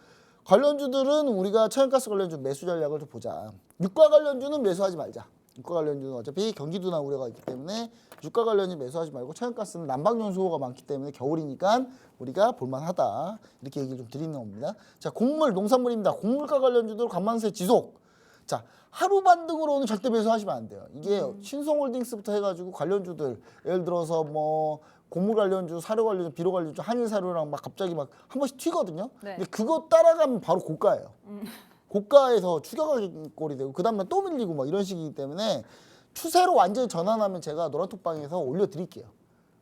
Speaker 2: 관련주들은 우리가 천연가스 관련주 매수 전략을 좀 보자. 유가 관련주는 매수하지 말자. 유가 관련주는 어차피 경기도나 우려가 있기 때문에 유가 관련주 매수하지 말고 천연가스는 난방용 수요가 많기 때문에 겨울이니까 우리가 볼만하다. 이렇게 얘기를 좀 드리는 겁니다. 자, 곡물, 농산물입니다. 곡물가 관련주들 관망세 지속. 자, 하루 반등으로는 절대 매수하시면 안 돼요. 이게 신성홀딩스부터 해가지고 관련주들 예를 들어서 뭐 곡물 관련주, 사료 관련주, 비료 관련주, 한일 사료랑 막 갑자기 막 한 번씩 튀거든요.
Speaker 1: 네.
Speaker 2: 근데 그거 따라가면 바로 고가예요. 고가에서 추격하기 되고 그 다음날 또 밀리고 막 이런 식이기 때문에 추세로 완전히 전환하면 제가 노란톡방에서 올려드릴게요.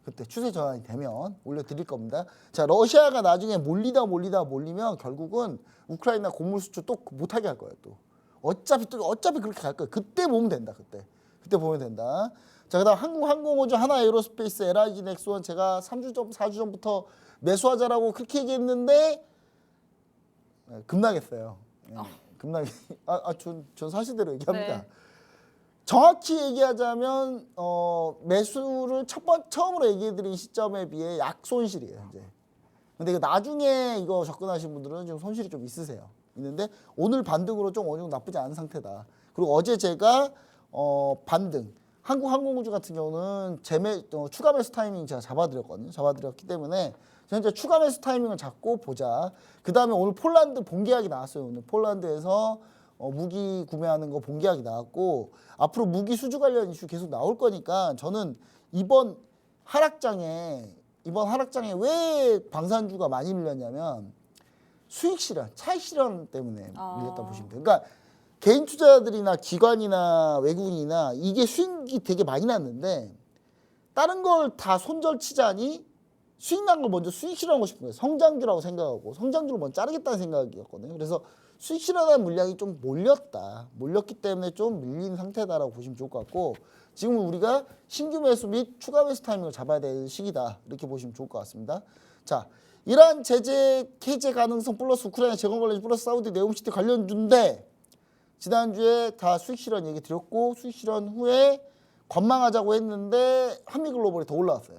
Speaker 2: 그때 추세 전환이 되면 올려드릴 겁니다. 자, 러시아가 나중에 몰리면 결국은 우크라이나 곡물 수출 또 못하게 할 거예요. 또 어차피 그렇게 갈 거예요. 그때 보면 된다. 그때 보면 된다. 자, 그다음 한국항공우주, 하나에어로스페이스, LIG 넥스원 제가 4주 전부터 매수하자라고 그렇게 얘기했는데 급락했어요. 전 사실대로 얘기합니다.
Speaker 1: 네.
Speaker 2: 정확히 얘기하자면 매수를 처음으로 얘기해드린 시점에 비해 약손실이에요. 현재. 근데 나중에 이거 접근하신 분들은 지금 손실이 좀 있는데 오늘 반등으로 좀 어느 정도 나쁘지 않은 상태다. 그리고 어제 제가 반등 한국항공우주 같은 경우는 추가 매수 타이밍 제가 잡아드렸거든요. 잡아드렸기 때문에 현재 추가 매수 타이밍을 잡고 보자. 그 다음에 오늘 폴란드 본계약이 나왔어요. 오늘 폴란드에서 무기 구매하는 거 본계약이 나왔고 앞으로 무기 수주 관련 이슈 계속 나올 거니까 저는 이번 하락장에 왜 방산주가 많이 밀렸냐면 수익 실현, 차익 실현 때문에 밀렸다 보시면 돼요. 그러니까 개인 투자자들이나 기관이나 외국인이나 이게 수익이 되게 많이 났는데 다른 걸 다 손절치자니 수익 난 걸 먼저 수익 실현하고 싶은 거예요. 성장주라고 생각하고 성장주를 먼저 자르겠다는 생각이었거든요. 그래서 수익 실현한 물량이 좀 몰렸기 때문에 좀 밀린 상태다라고 보시면 좋을 것 같고 지금 우리가 신규 매수 및 추가 매수 타이밍을 잡아야 될 시기다 이렇게 보시면 좋을 것 같습니다. 자, 이란 제재 해제 가능성 플러스 우크라이나 재건 관련 플러스 사우디 네옴시티 관련주인데 지난주에 다 수익 실현 얘기 드렸고 수익 실현 후에 관망하자고 했는데 한미글로벌이 더 올라왔어요.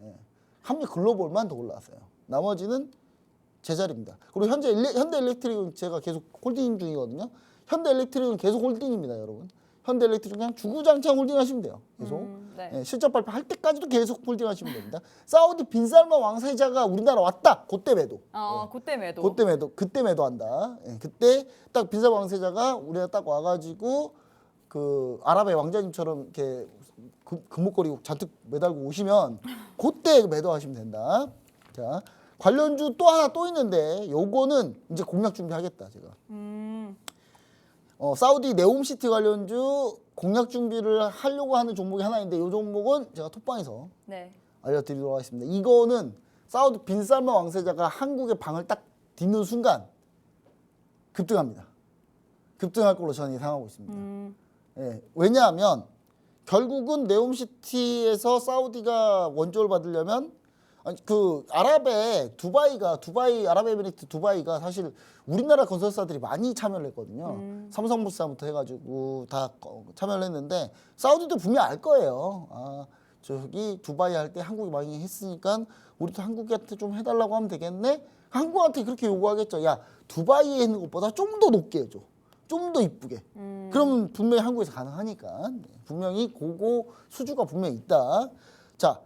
Speaker 2: 네. 한미글로벌만 더 올라왔어요. 나머지는 제자리입니다. 그리고 현대일렉트릭은 제가 계속 홀딩 중이거든요. 현대일렉트릭은 계속 홀딩입니다, 여러분. 현대일렉트릭 그냥 주구장창 홀딩하시면 돼요. 계속.
Speaker 1: 네.
Speaker 2: 예, 실적 발표할 때까지도 계속 홀딩하시면 됩니다. 사우디 빈살만 왕세자가 우리나라 왔다. 그때 매도.
Speaker 1: 그때 매도.
Speaker 2: 그때 매도한다. 예, 그때 딱 빈살만 왕세자가 우리나라 딱 와가지고 그 아랍의 왕자님처럼 이렇게 금목걸이 잔뜩 매달고 오시면 그때 매도하시면 된다. 자, 관련주 또 하나 또 있는데 요거는 이제 공략 준비하겠다 제가. 사우디 네옴시티 관련주 공략 준비를 하려고 하는 종목이 하나 있는데 이 종목은 제가 톡방에서
Speaker 1: 네.
Speaker 2: 알려드리도록 하겠습니다. 이거는 사우디 빈살만 왕세자가 한국의 방을 딱 딛는 순간 급등합니다. 급등할 걸로 저는 예상하고 있습니다. 예, 왜냐하면 결국은 네옴시티에서 사우디가 원조를 받으려면 그 아랍의 두바이 아랍에미리트 두바이가 사실 우리나라 건설사들이 많이 참여를 했거든요. 삼성물산부터 해가지고 다 참여를 했는데 사우디도 분명 알 거예요. 아 저기 두바이 할 때 한국이 많이 했으니까 우리도 한국한테 좀 해달라고 하면 되겠네. 한국한테 그렇게 요구하겠죠. 야 두바이에 있는 것보다 좀 더 높게 해줘. 좀 더 이쁘게. 그러면 분명히 한국에서 가능하니까 분명히 그거 수주가 분명히 있다. 자.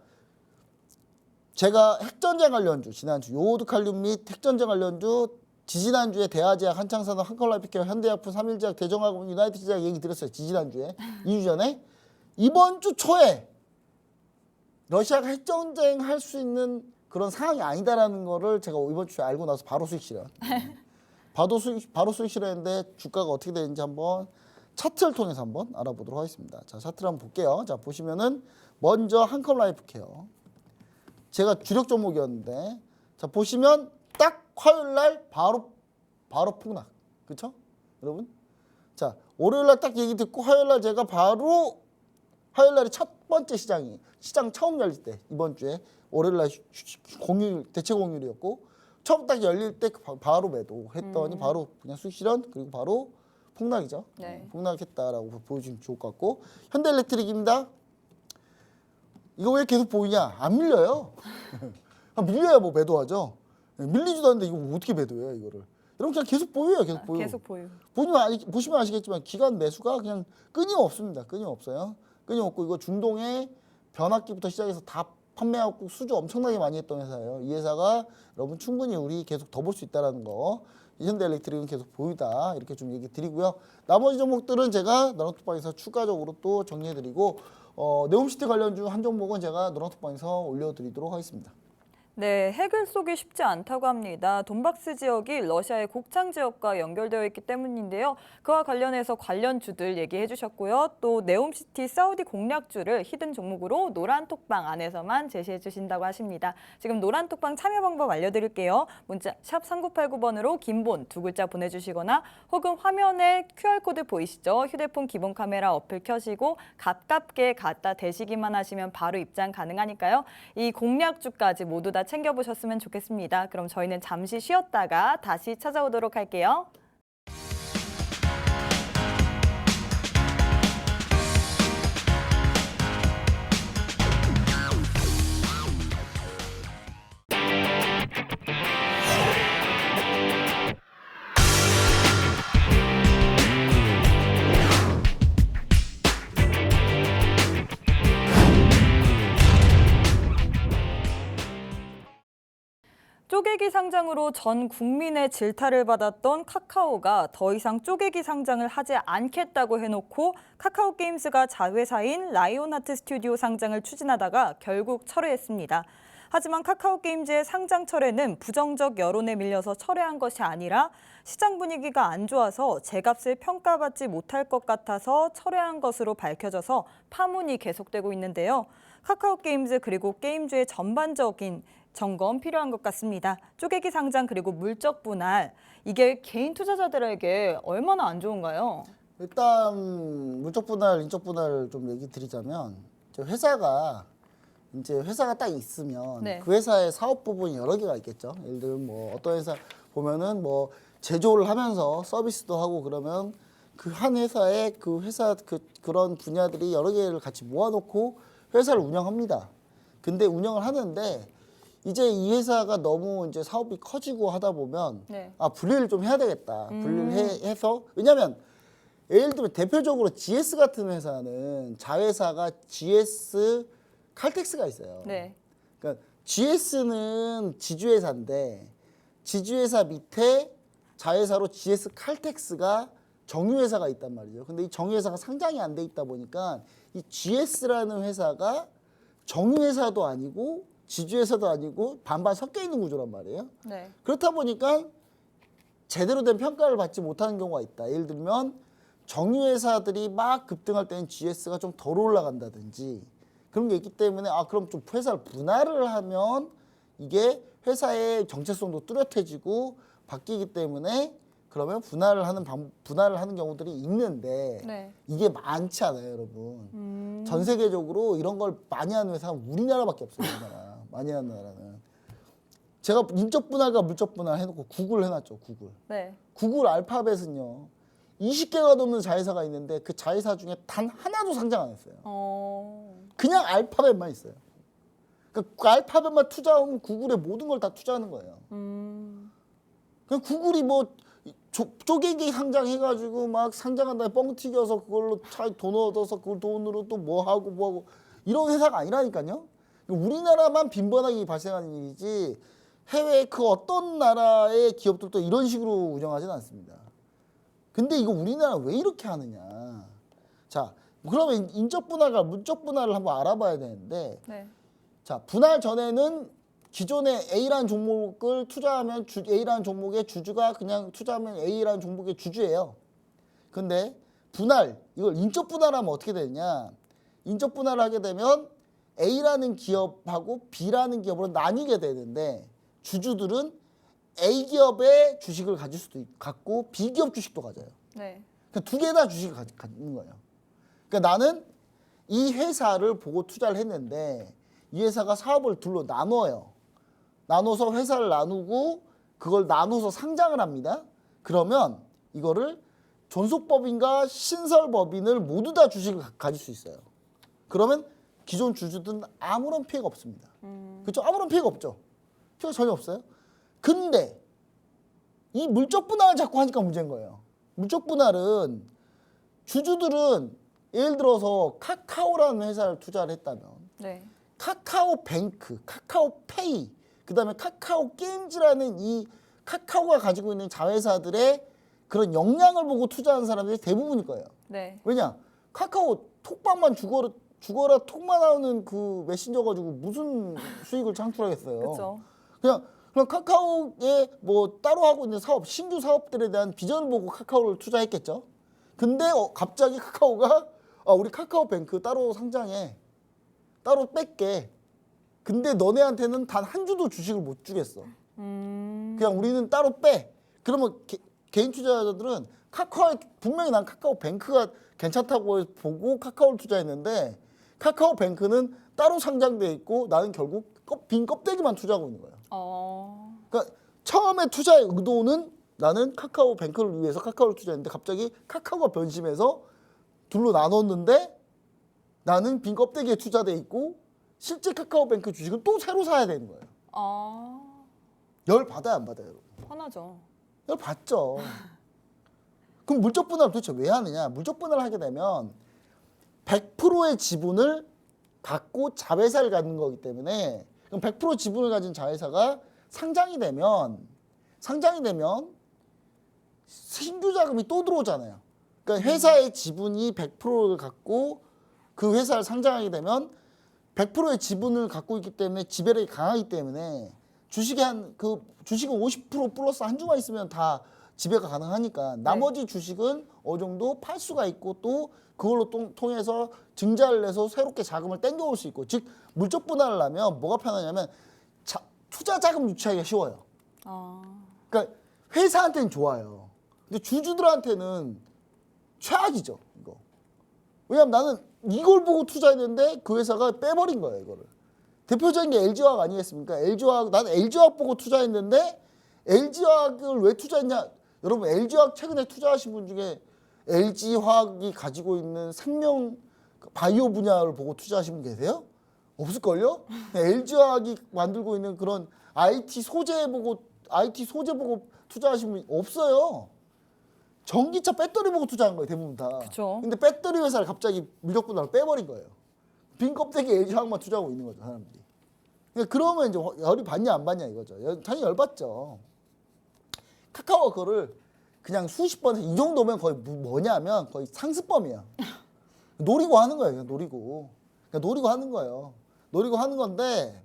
Speaker 2: 제가 핵전쟁 관련주 지난주 요오드칼륨 및 핵전쟁 관련주 지지난주에 대하제약, 한창산업, 한컬라이프케어, 현대약품, 삼일제약, 대정화금, 유나이티드제약 얘기 드렸어요. 지지난주에 2주 전에 이번 주 초에 러시아가 핵전쟁 할 수 있는 그런 상황이 아니다라는 거를 제가 이번 주에 알고 나서 바로 수익 실현. 바로 수익 실현했는데 주가가 어떻게 되는지 한번 차트를 통해서 한번 알아보도록 하겠습니다. 자 차트를 한번 볼게요. 자 보시면은 먼저 한컬라이프케어. 제가 주력 종목이었는데 자 보시면 딱 화요일 날 바로 폭락. 그렇죠? 여러분? 자, 월요일 날 딱 얘기 듣고 화요일 날 제가 바로 화요일 날이 첫 번째 시장 처음 열릴 때 이번 주에 월요일 날 공휴일 대체 공휴일이었고 처음 딱 열릴 때 바로 매도했더니 바로 그냥 수익 실현 그리고 바로 폭락이죠.
Speaker 1: 네.
Speaker 2: 폭락했다라고 보여주시면 좋을 것 같고 현대일렉트릭입니다. 이거 왜 계속 보이냐? 안 밀려요. 밀려야 뭐 매도하죠. 밀리지도 않는데 이거 어떻게 매도해요 이거를? 여러분 그냥 계속 보여요. 계속 보여.
Speaker 1: 계속 보여.
Speaker 2: 보시면 아시겠지만 기간 매수가 그냥 끊임없습니다. 끊임없어요. 끊임없고 이거 중동의 변압기부터 시작해서 다 판매하고 수주 엄청나게 많이 했던 회사예요. 이 회사가 여러분 충분히 우리 계속 더 볼 수 있다는 거. 현대일렉트릭은 계속 보이다 이렇게 좀 얘기 드리고요. 나머지 종목들은 제가 나노톡방에서 추가적으로 또 정리해드리고 네옴시티 관련주 한 종목은 제가 나노톡방에서 올려드리도록 하겠습니다.
Speaker 1: 네, 핵을 쏘기 쉽지 않다고 합니다. 돈바스 지역이 러시아의 곡창 지역과 연결되어 있기 때문인데요. 그와 관련해서 관련주들 얘기해 주셨고요. 또 네옴시티 사우디 공략주를 히든 종목으로 노란톡방 안에서만 제시해 주신다고 하십니다. 지금 노란톡방 참여 방법 알려드릴게요. 문자 샵 3989번으로 긴본 2글자 보내주시거나 혹은 화면에 QR코드 보이시죠? 휴대폰 기본 카메라 어플 켜시고 가깝게 갖다 대시기만 하시면 바로 입장 가능하니까요. 이 공략주까지 모두 다 챙겨보셨으면 좋겠습니다. 그럼 저희는 잠시 쉬었다가 다시 찾아오도록 할게요. 쪼개기 상장으로 전 국민의 질타를 받았던 카카오가 더 이상 쪼개기 상장을 하지 않겠다고 해놓고 카카오 게임즈가 자회사인 라이온하트 스튜디오 상장을 추진하다가 결국 철회했습니다. 하지만 카카오 게임즈의 상장 철회는 부정적 여론에 밀려서 철회한 것이 아니라 시장 분위기가 안 좋아서 제값을 평가받지 못할 것 같아서 철회한 것으로 밝혀져서 파문이 계속되고 있는데요. 카카오 게임즈 그리고 게임주의 전반적인 점검 필요한 것 같습니다. 쪼개기 상장 그리고 물적 분할 이게 개인 투자자들에게 얼마나 안 좋은가요?
Speaker 2: 일단 물적 분할, 인적 분할 좀 얘기 드리자면 회사가 딱 있으면
Speaker 1: 네.
Speaker 2: 그 회사의 사업 부분이 여러 개가 있겠죠. 예를 들면 뭐 어떤 회사 보면은 뭐 제조를 하면서 서비스도 하고 그러면 그 한 회사의 그런 분야들이 여러 개를 같이 모아놓고 회사를 운영합니다. 근데 운영을 하는데 이제 이 회사가 너무 이제 사업이 커지고 하다 보면
Speaker 1: 네.
Speaker 2: 분리를 좀 해야 되겠다. 분리를 해서 왜냐하면 예를 들면 대표적으로 GS 같은 회사는 자회사가 GS 칼텍스가 있어요.
Speaker 1: 네.
Speaker 2: 그러니까 GS는 지주회사인데 지주회사 밑에 자회사로 GS 칼텍스가 정유회사가 있단 말이죠. 근데 이 정유회사가 상장이 안 돼 있다 보니까 이 GS라는 회사가 정유회사도 아니고 지주회사도 아니고 반반 섞여 있는 구조란 말이에요.
Speaker 1: 네.
Speaker 2: 그렇다 보니까 제대로 된 평가를 받지 못하는 경우가 있다. 예를 들면 정유회사들이 막 급등할 때는 GS가 좀 덜 올라간다든지 그런 게 있기 때문에 그럼 좀 회사를 분할을 하면 이게 회사의 정체성도 뚜렷해지고 바뀌기 때문에 그러면 분할을 하는 경우들이 있는데
Speaker 1: 네.
Speaker 2: 이게 많지 않아요, 여러분. 전 세계적으로 이런 걸 많이 하는 회사는 우리나라밖에 없어요, 우리나라. 많이 하는 나라는. 제가 인적 분할과 물적 분할 해놓고 구글 해놨죠, 구글.
Speaker 1: 네.
Speaker 2: 구글 알파벳은요. 20개가 넘는 자회사가 있는데 그 자회사 중에 단 하나도 상장 안 했어요. 그냥 알파벳만 있어요. 그러니까 그 알파벳만 투자하면 구글의 모든 걸 다 투자하는 거예요. 그냥 구글이 뭐 쪼개기 상장해가지고 막 상장한 다음에 뻥 튀겨서 그걸로 차에 돈 얻어서 그 돈으로 또 뭐 하고 이런 회사가 아니라니까요. 우리나라만 빈번하게 발생하는 일이지 해외 그 어떤 나라의 기업들도 이런 식으로 운영하지는 않습니다. 근데 이거 우리나라 왜 이렇게 하느냐. 자, 그러면 인적 분할과 물적 분할을 한번 알아봐야 되는데
Speaker 1: 네.
Speaker 2: 자, 분할 전에는 기존의 A라는 종목을 투자하면 A라는 종목의 주주가 그냥 투자하면 A라는 종목의 주주예요. 근데 분할, 이걸 인적 분할하면 어떻게 되느냐. 인적 분할을 하게 되면 A라는 기업하고 B라는 기업으로 나뉘게 되는데 주주들은 A 기업의 주식을 가질 수도 갖고 B 기업 주식도 가져요.
Speaker 1: 네.
Speaker 2: 그러니까 두 개 다 주식을 갖는 거예요. 그러니까 나는 이 회사를 보고 투자를 했는데 이 회사가 사업을 둘로 나눠요. 나눠서 회사를 나누고 그걸 나눠서 상장을 합니다. 그러면 이거를 존속법인과 신설법인을 모두 다 주식을 가질 수 있어요. 그러면 기존 주주들은 아무런 피해가 없습니다. 그렇죠? 아무런 피해가 없죠. 피해가 전혀 없어요. 근데 이 물적 분할을 자꾸 하니까 문제인 거예요. 물적 분할은 주주들은 예를 들어서 카카오라는 회사를 투자를 했다면
Speaker 1: 네.
Speaker 2: 카카오뱅크, 카카오페이, 그다음에 카카오게임즈라는 이 카카오가 가지고 있는 자회사들의 그런 역량을 보고 투자하는 사람들이 대부분일 거예요.
Speaker 1: 네.
Speaker 2: 왜냐? 카카오 톡방만 죽어라 톡만 나오는 그 메신저 가지고 무슨 수익을 창출하겠어요.
Speaker 1: 그렇죠.
Speaker 2: 그냥 카카오에 뭐 따로 하고 있는 사업, 신규 사업들에 대한 비전을 보고 카카오를 투자했겠죠. 근데 갑자기 카카오가 우리 카카오뱅크 따로 상장해. 따로 뺄게. 근데 너네한테는 단 한 주도 주식을 못 주겠어. 그냥 우리는 따로 빼. 그러면 개인 투자자들은 카카오에 분명히 난 카카오뱅크가 괜찮다고 보고 카카오를 투자했는데 카카오뱅크는 따로 상장돼 있고 나는 결국 빈 껍데기만 투자하고 있는 거예요. 그러니까 처음에 투자의 의도는 나는 카카오뱅크를 위해서 카카오를 투자했는데 갑자기 카카오가 변심해서 둘로 나눴는데 나는 빈 껍데기에 투자돼 있고 실제 카카오뱅크 주식은 또 새로 사야 되는 거예요. 열 받아요, 안 받아요, 여러분?
Speaker 1: 화나죠.
Speaker 2: 열 받죠. 그럼 물적 분할을 도대체 왜 하느냐? 물적 분할을 하게 되면 100%의 지분을 갖고 자회사를 갖는 거기 때문에 그럼 100% 지분을 가진 자회사가 상장이 되면 신규 자금이 또 들어오잖아요. 그러니까 회사의 지분이 100%를 갖고 그 회사를 상장하게 되면 100%의 지분을 갖고 있기 때문에 지배력이 강하기 때문에 주식은 50% 플러스 한 주만 있으면 다 지배가 가능하니까 나머지 주식은 어느 정도 팔 수가 있고 또 그걸로 통해서 증자를 내서 새롭게 자금을 땡겨올 수 있고 즉 물적 분할을 하면 뭐가 편하냐면 투자 자금 유치하기가 쉬워요. 그러니까 회사한테는 좋아요. 근데 주주들한테는 최악이죠. 이거. 왜냐면 나는 이걸 보고 투자했는데 그 회사가 빼버린 거예요. 이거를. 대표적인 게 LG화학 아니겠습니까? 나는 LG화학 보고 투자했는데 LG화학을 왜 투자했냐? 여러분 LG화학 최근에 투자하신 분 중에 LG화학이 가지고 있는 생명 바이오 분야를 보고 투자하신 분 계세요? 없을걸요? LG화학이 만들고 있는 그런 IT 소재 보고 투자하신 분 없어요. 전기차 배터리 보고 투자한 거예요, 대부분 다.
Speaker 1: 그쵸.
Speaker 2: 근데 배터리 회사를 갑자기 물적 분할로 빼버린 거예요. 빈 껍데기 LG화학만 투자하고 있는 거죠, 사람들이. 그러니까 그러면 이제 열이 받냐 안 받냐 이거죠. 당연히 열 받죠. 카카오가 그거를 그냥 수십 번, 이 정도면 거의 뭐냐면 거의 상습범이야. 노리고 하는 거예요, 그냥 노리고. 그냥 노리고 하는 거예요. 노리고 하는 건데,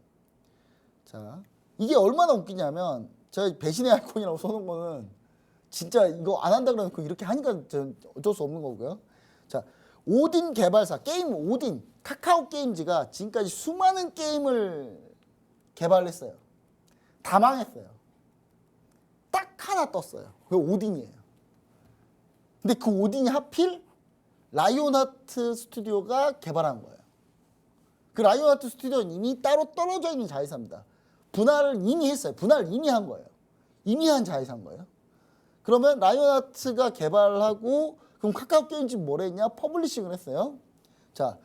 Speaker 2: 자, 이게 얼마나 웃기냐면, 제가 배신의 아이콘이라고 써놓은 거는 진짜 이거 안 한다 그러면 이렇게 하니까 어쩔 수 없는 거고요. 자, 오딘 개발사, 게임 오딘, 카카오 게임즈가 지금까지 수많은 게임을 개발했어요. 다 망했어요. 딱 하나 떴어요. 그게 오딘이에요. 근데 그 오딘이 하필 라이온하트 스튜디오가 개발한 거예요. 그 라이온하트 스튜디오는 이미 따로 떨어져 있는 자회사입니다. 분할을 이미 했어요. 분할을 이미 한 거예요. 이미 한 자회사인 거예요. 그러면 라이온하트가 개발하고 그럼 카카오 게임즈 뭘 했냐? 퍼블리싱을 했어요. 자,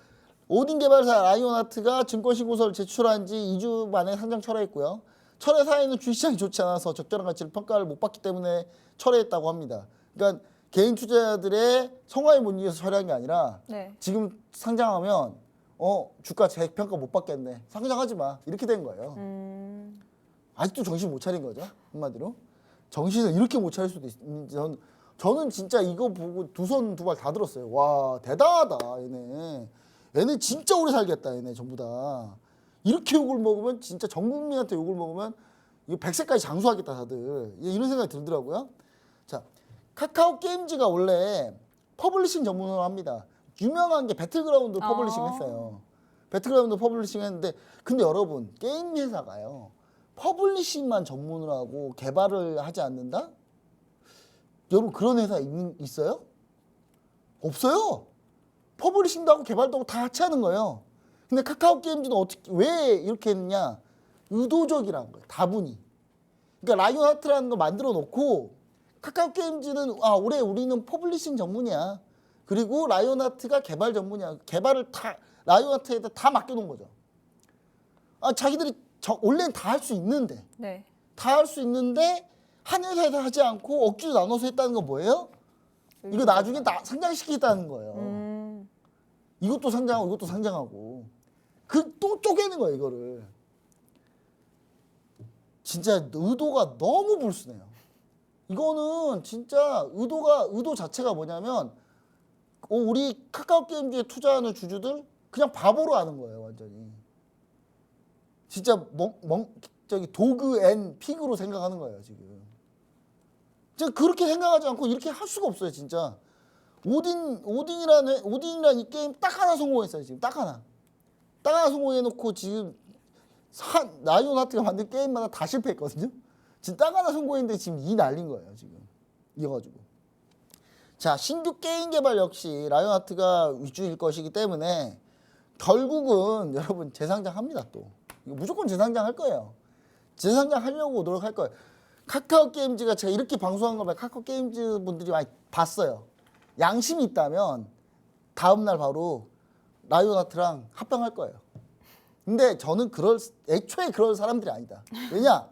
Speaker 2: 오딘 개발사 라이온하트가 증권신고서를 제출한 지 2주 만에 상장 철회했고요. 철회 사유는 주식시장이 좋지 않아서 적절한 가치를 평가를 못 받기 때문에 철회했다고 합니다. 그러니까 개인 투자자들의 성화에 못 이겨서 철회한 게 아니라
Speaker 1: 네.
Speaker 2: 지금 상장하면 주가 재평가 못 받겠네. 상장하지 마. 이렇게 된 거예요. 아직도 정신 못 차린 거죠. 한마디로. 정신을 이렇게 못 차릴 수도 있는지 저는 진짜 이거 보고 두 손 두 발 다 들었어요. 와 대단하다 얘네. 얘네 진짜 오래 살겠다 얘네 전부 다. 이렇게 욕을 먹으면 진짜 전 국민한테 욕을 먹으면 이거 100세까지 장수하겠다 다들. 이런 생각이 들더라고요. 자, 카카오 게임즈가 원래 퍼블리싱 전문으로 합니다. 유명한 게 배틀그라운드 퍼블리싱 했어요. 배틀그라운드 퍼블리싱 했는데 근데 여러분 게임 회사가요. 퍼블리싱만 전문으로 하고 개발을 하지 않는다? 여러분 그런 회사 있어요? 없어요. 퍼블리싱도 하고 개발도 하고 다 같이 하는 거예요. 근데 카카오 게임즈는 어떻게 왜 이렇게 했냐? 의도적이라는 거예요. 다분히. 그러니까 라이온하트라는 거 만들어 놓고 카카오 게임즈는 올해 우리는 퍼블리싱 전문이야. 그리고 라이온하트가 개발 전문이야. 개발을 다 라이온하트에다 다 맡겨놓은 거죠. 자기들이 원래는 다 할 수 있는데,
Speaker 1: 네.
Speaker 2: 다 할 수 있는데 한 회사에서 하지 않고 억지로 나눠서 했다는 건 뭐예요? 이거 나중에 상장시키겠다는 거예요. 이것도 상장하고 이것도 상장하고 또 쪼개는 거예요 이거를. 진짜 의도가 너무 불순해요. 이거는 진짜 의도 자체가 뭐냐면 우리 카카오 게임즈에 투자하는 주주들 그냥 바보로 하는 거예요 완전히. 진짜 저기 도그 앤 픽으로 생각하는 거예요 지금. 제가 그렇게 생각하지 않고 이렇게 할 수가 없어요 진짜. 오딘이라는 이 게임 딱 하나 성공했어요 지금. 딱 하나 성공해놓고 지금 라이온하트가 만든 게임마다 다 실패했거든요. 지금 딱 하나 성공했는데 지금 이 난린 거예요 지금. 이어가지고. 자, 신규 게임 개발 역시 라이온하트가 위주일 것이기 때문에 결국은 여러분 재상장합니다 또. 이거 무조건 재상장할 거예요. 재상장하려고 노력할 거예요. 카카오 게임즈가 제가 이렇게 방송한 걸 카카오 게임즈 분들이 많이 봤어요. 양심이 있다면 다음날 바로 라이온하트랑 합병할 거예요. 근데 저는 애초에 그럴 사람들이 아니다. 왜냐?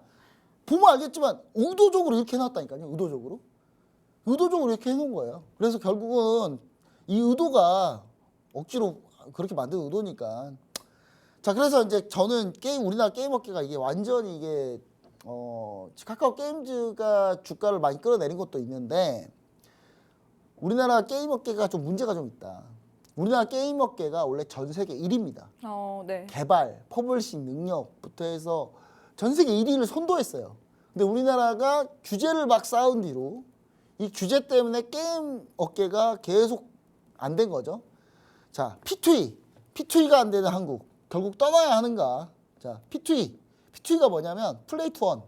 Speaker 2: 보면 알겠지만 의도적으로 이렇게 해놨다니까요. 의도적으로 이렇게 해놓은 거예요. 그래서 결국은 이 의도가 억지로 그렇게 만든 의도니까. 자, 그래서 이제 저는 우리나라 게임 업계가 이게 완전히 이게 카카오 게임즈가 주가를 많이 끌어내린 것도 있는데 우리나라 게임 업계가 좀 문제가 좀 있다. 우리나라 게임 업계가 원래 전 세계 1위입니다.
Speaker 1: 네.
Speaker 2: 개발, 퍼블리싱 능력부터 해서 전 세계 1위를 선도했어요. 근데 우리나라가 규제를 막 쌓은 뒤로 이 규제 때문에 게임 업계가 계속 안 된 거죠. 자, P2E가 안 되는 한국 결국 떠나야 하는가? 자, P2E가 뭐냐면 플레이 투 원.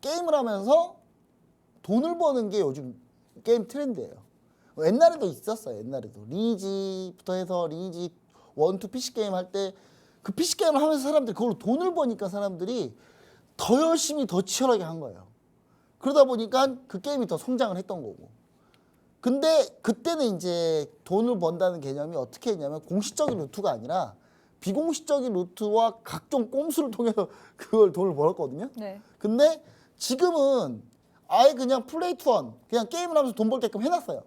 Speaker 2: 게임을 하면서 돈을 버는 게 요즘 게임 트렌드예요. 옛날에도 있었어요. 옛날에도 리니지부터 해서 리니지 1, 2 PC 게임 할 때 그 PC 게임을 하면서 사람들이 그걸로 돈을 버니까 사람들이 더 열심히 더 치열하게 한 거예요. 그러다 보니까 그 게임이 더 성장을 했던 거고. 근데 그때는 이제 돈을 번다는 개념이 어떻게 했냐면 공식적인 루트가 아니라 비공식적인 루트와 각종 꼼수를 통해서 그걸 돈을 벌었거든요.
Speaker 1: 네.
Speaker 2: 근데 지금은 아예 그냥 플레이 투 원, 그냥 게임을 하면서 돈 벌게끔 해놨어요.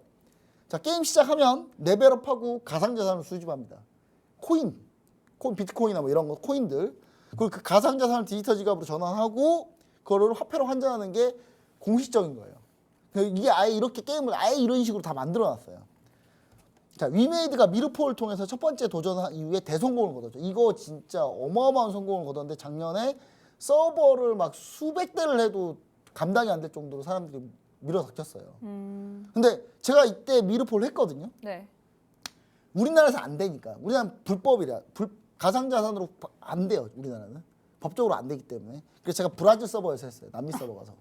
Speaker 2: 자, 게임 시작하면 레벨업하고 가상자산을 수집합니다. 코인, 비트코인이나 뭐 이런 거, 코인들. 그리고 그 가상자산을 디지털 지갑으로 전환하고 그거를 화폐로 환전하는 게 공식적인 거예요. 이게 아예 이렇게 게임을 아예 이런 식으로 다 만들어놨어요. 자, 위메이드가 미르포를 통해서 첫 번째 도전한 이후에 대성공을 거뒀죠. 이거 진짜 어마어마한 성공을 거뒀는데 작년에 서버를 막 수백 대를 해도 감당이 안 될 정도로 사람들이 밀어닥쳤어요. 근데 제가 이때 미르포를 했거든요.
Speaker 1: 네.
Speaker 2: 우리나라에서 안 되니까. 우리나라는 불법이라. 가상자산으로 안 돼요. 우리나라는. 법적으로 안 되기 때문에. 그래서 제가 브라질 서버에서 했어요. 남미 서버 가서.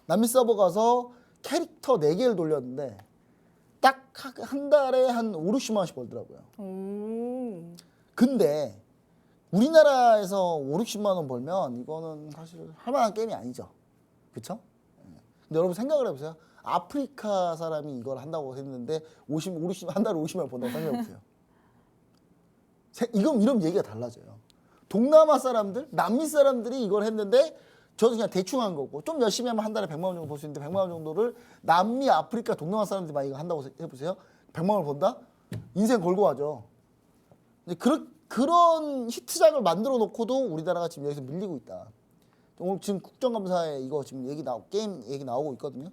Speaker 2: 남미 서버 가서 캐릭터 4개를 돌렸는데 딱 한 달에 한 5, 60만 원씩 벌더라고요.
Speaker 1: 오.
Speaker 2: 근데 우리나라에서 5, 60만 원 벌면 이거는 사실 할 만한 게임이 아니죠. 그렇죠? 근데 여러분 생각을 해보세요. 아프리카 사람이 이걸 한다고 했는데 한 달에 50만 원 번다고 생각해보세요. 이런 얘기가 달라져요. 동남아 사람들, 남미 사람들이 이걸 했는데 저도 그냥 대충 한 거고 좀 열심히 하면 한 달에 100만 원 정도 벌 수 있는데 100만 원 정도를 남미, 아프리카, 동남아 사람들이 막 이거 한다고 해보세요. 100만 원을 번다? 인생 걸고 하죠. 그런 히트작을 만들어 놓고도 우리나라가 지금 여기서 밀리고 있다. 오늘 지금 국정감사에 이거 지금 게임 얘기 나오고 있거든요.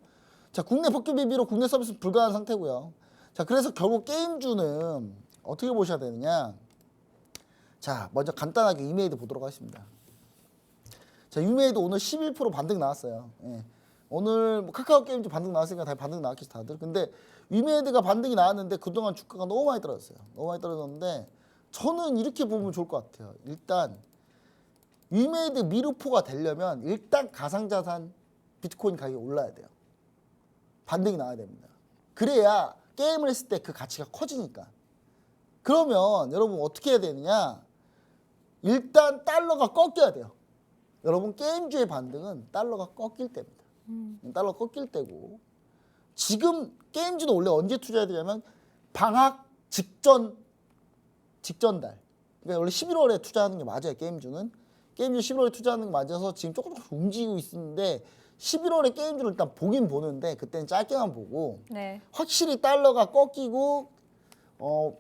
Speaker 2: 자, 국내 법규 비비로 국내 서비스 불가한 상태고요. 자, 그래서 결국 게임주는 어떻게 보셔야 되느냐. 자, 먼저 간단하게 위메이드 보도록 하겠습니다. 자, 위메이드 오늘 11% 반등 나왔어요. 예. 오늘 뭐 카카오 게임즈 반등 나왔으니까 다 반등 나왔겠지 다들. 근데 위메이드가 반등이 나왔는데 그동안 주가가 너무 많이 떨어졌어요. 너무 많이 떨어졌는데 저는 이렇게 보면 좋을 것 같아요. 일단 위메이드 미르포가 되려면 일단 가상자산 비트코인 가격이 올라야 돼요. 반등이 나와야 됩니다. 그래야 게임을 했을 때 그 가치가 커지니까. 그러면 여러분 어떻게 해야 되느냐. 일단 달러가 꺾여야 돼요. 여러분 게임주의 반등은 달러가 꺾일 때입니다. 달러가 꺾일 때고 지금 게임주는 원래 언제 투자해야 되냐면 방학 직전 달. 그러니까 원래 11월에 투자하는 게 맞아요. 게임주 11월에 투자하는 게 맞아서 지금 조금씩 움직이고 있는데 11월에 게임주를 일단 보긴 보는데 그때는 짧게만 보고
Speaker 1: 네.
Speaker 2: 확실히 달러가 꺾이고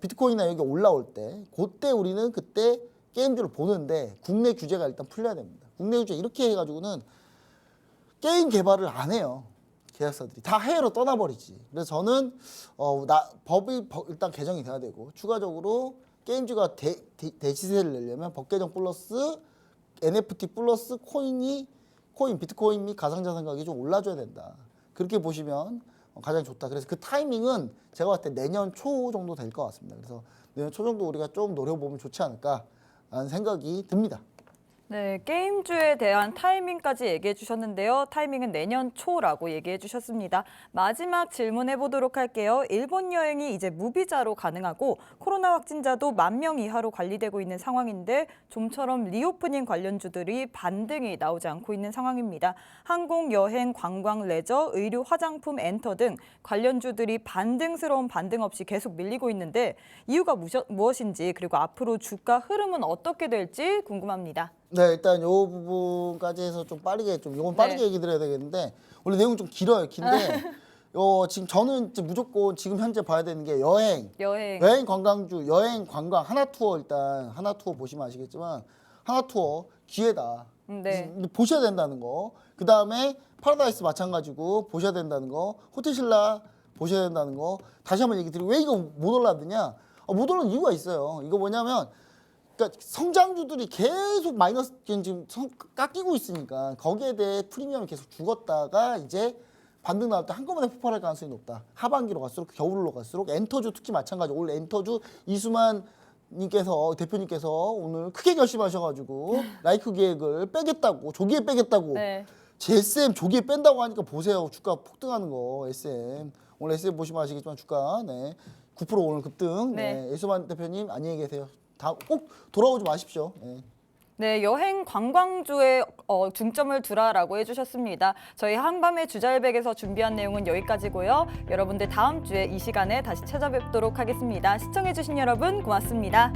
Speaker 2: 비트코인이나 여기 올라올 때 그때 우리는 그때 게임주를 보는데 국내 규제가 일단 풀려야 됩니다. 국내 규제 이렇게 해가지고는 게임 개발을 안 해요. 계약사들이 다 해외로 떠나버리지. 그래서 저는 법이 일단 개정이 돼야 되고 추가적으로 게임주가 대시세를 내려면 법 개정 플러스 NFT 플러스 비트코인 및 가상자산 가격이 좀 올라줘야 된다. 그렇게 보시면 가장 좋다. 그래서 그 타이밍은 제가 봤을 때 내년 초 정도 될 것 같습니다. 그래서 내년 초 정도 우리가 좀 노려보면 좋지 않을까라는 생각이 듭니다.
Speaker 1: 네, 게임주에 대한 타이밍까지 얘기해 주셨는데요. 타이밍은 내년 초라고 얘기해 주셨습니다. 마지막 질문해 보도록 할게요. 일본 여행이 이제 무비자로 가능하고 코로나 확진자도 10,000명 이하로 관리되고 있는 상황인데 좀처럼 리오프닝 관련주들이 반등이 나오지 않고 있는 상황입니다. 항공, 여행, 관광, 레저, 의류, 화장품, 엔터 등 관련주들이 반등스러운 반등 없이 계속 밀리고 있는데 이유가 무엇인지 그리고 앞으로 주가 흐름은 어떻게 될지 궁금합니다.
Speaker 2: 네, 일단 요 부분까지 해서 좀 빠르게 이건 빠르게
Speaker 1: 네.
Speaker 2: 얘기 드려야 되겠는데 원래 내용이 좀 길어요. 긴데 지금 저는 이제 무조건 지금 현재 봐야 되는 게 여행 관광주, 여행 관광 하나투어 일단 하나투어 보시면 아시겠지만 하나투어 기회다.
Speaker 1: 네.
Speaker 2: 보셔야 된다는 거. 그다음에 파라다이스 마찬가지고 보셔야 된다는 거. 호텔신라 보셔야 된다는 거. 다시 한번 얘기 드리고 왜 이거 못 올랐느냐? 못 올라는 이유가 있어요. 이거 뭐냐면 그러니까 성장주들이 계속 마이너스 지금 깎이고 있으니까 거기에 대해 프리미엄이 계속 죽었다가 이제 반등 나올 때 한꺼번에 폭발할 가능성이 높다. 하반기로 갈수록 겨울로 갈수록 엔터주 특히 마찬가지. 올 엔터주 이수만 대표님께서 오늘 크게 결심하셔가지고 라이크 계획을 빼겠다고 조기에 빼겠다고.
Speaker 1: 네.
Speaker 2: 제 SM 조기에 뺀다고 하니까 보세요. 주가 폭등하는 거 SM. 오늘 SM 보시면 아시겠지만 주가 9% 오늘 급등.
Speaker 1: 네.
Speaker 2: 이수만 대표님 안녕히 계세요. 다 꼭 돌아오지 마십시오.
Speaker 1: 네, 여행 관광주에 중점을 두라라고 해주셨습니다. 저희 한밤의 주잘백에서 준비한 내용은 여기까지고요. 여러분들 다음 주에 이 시간에 다시 찾아뵙도록 하겠습니다. 시청해주신 여러분 고맙습니다.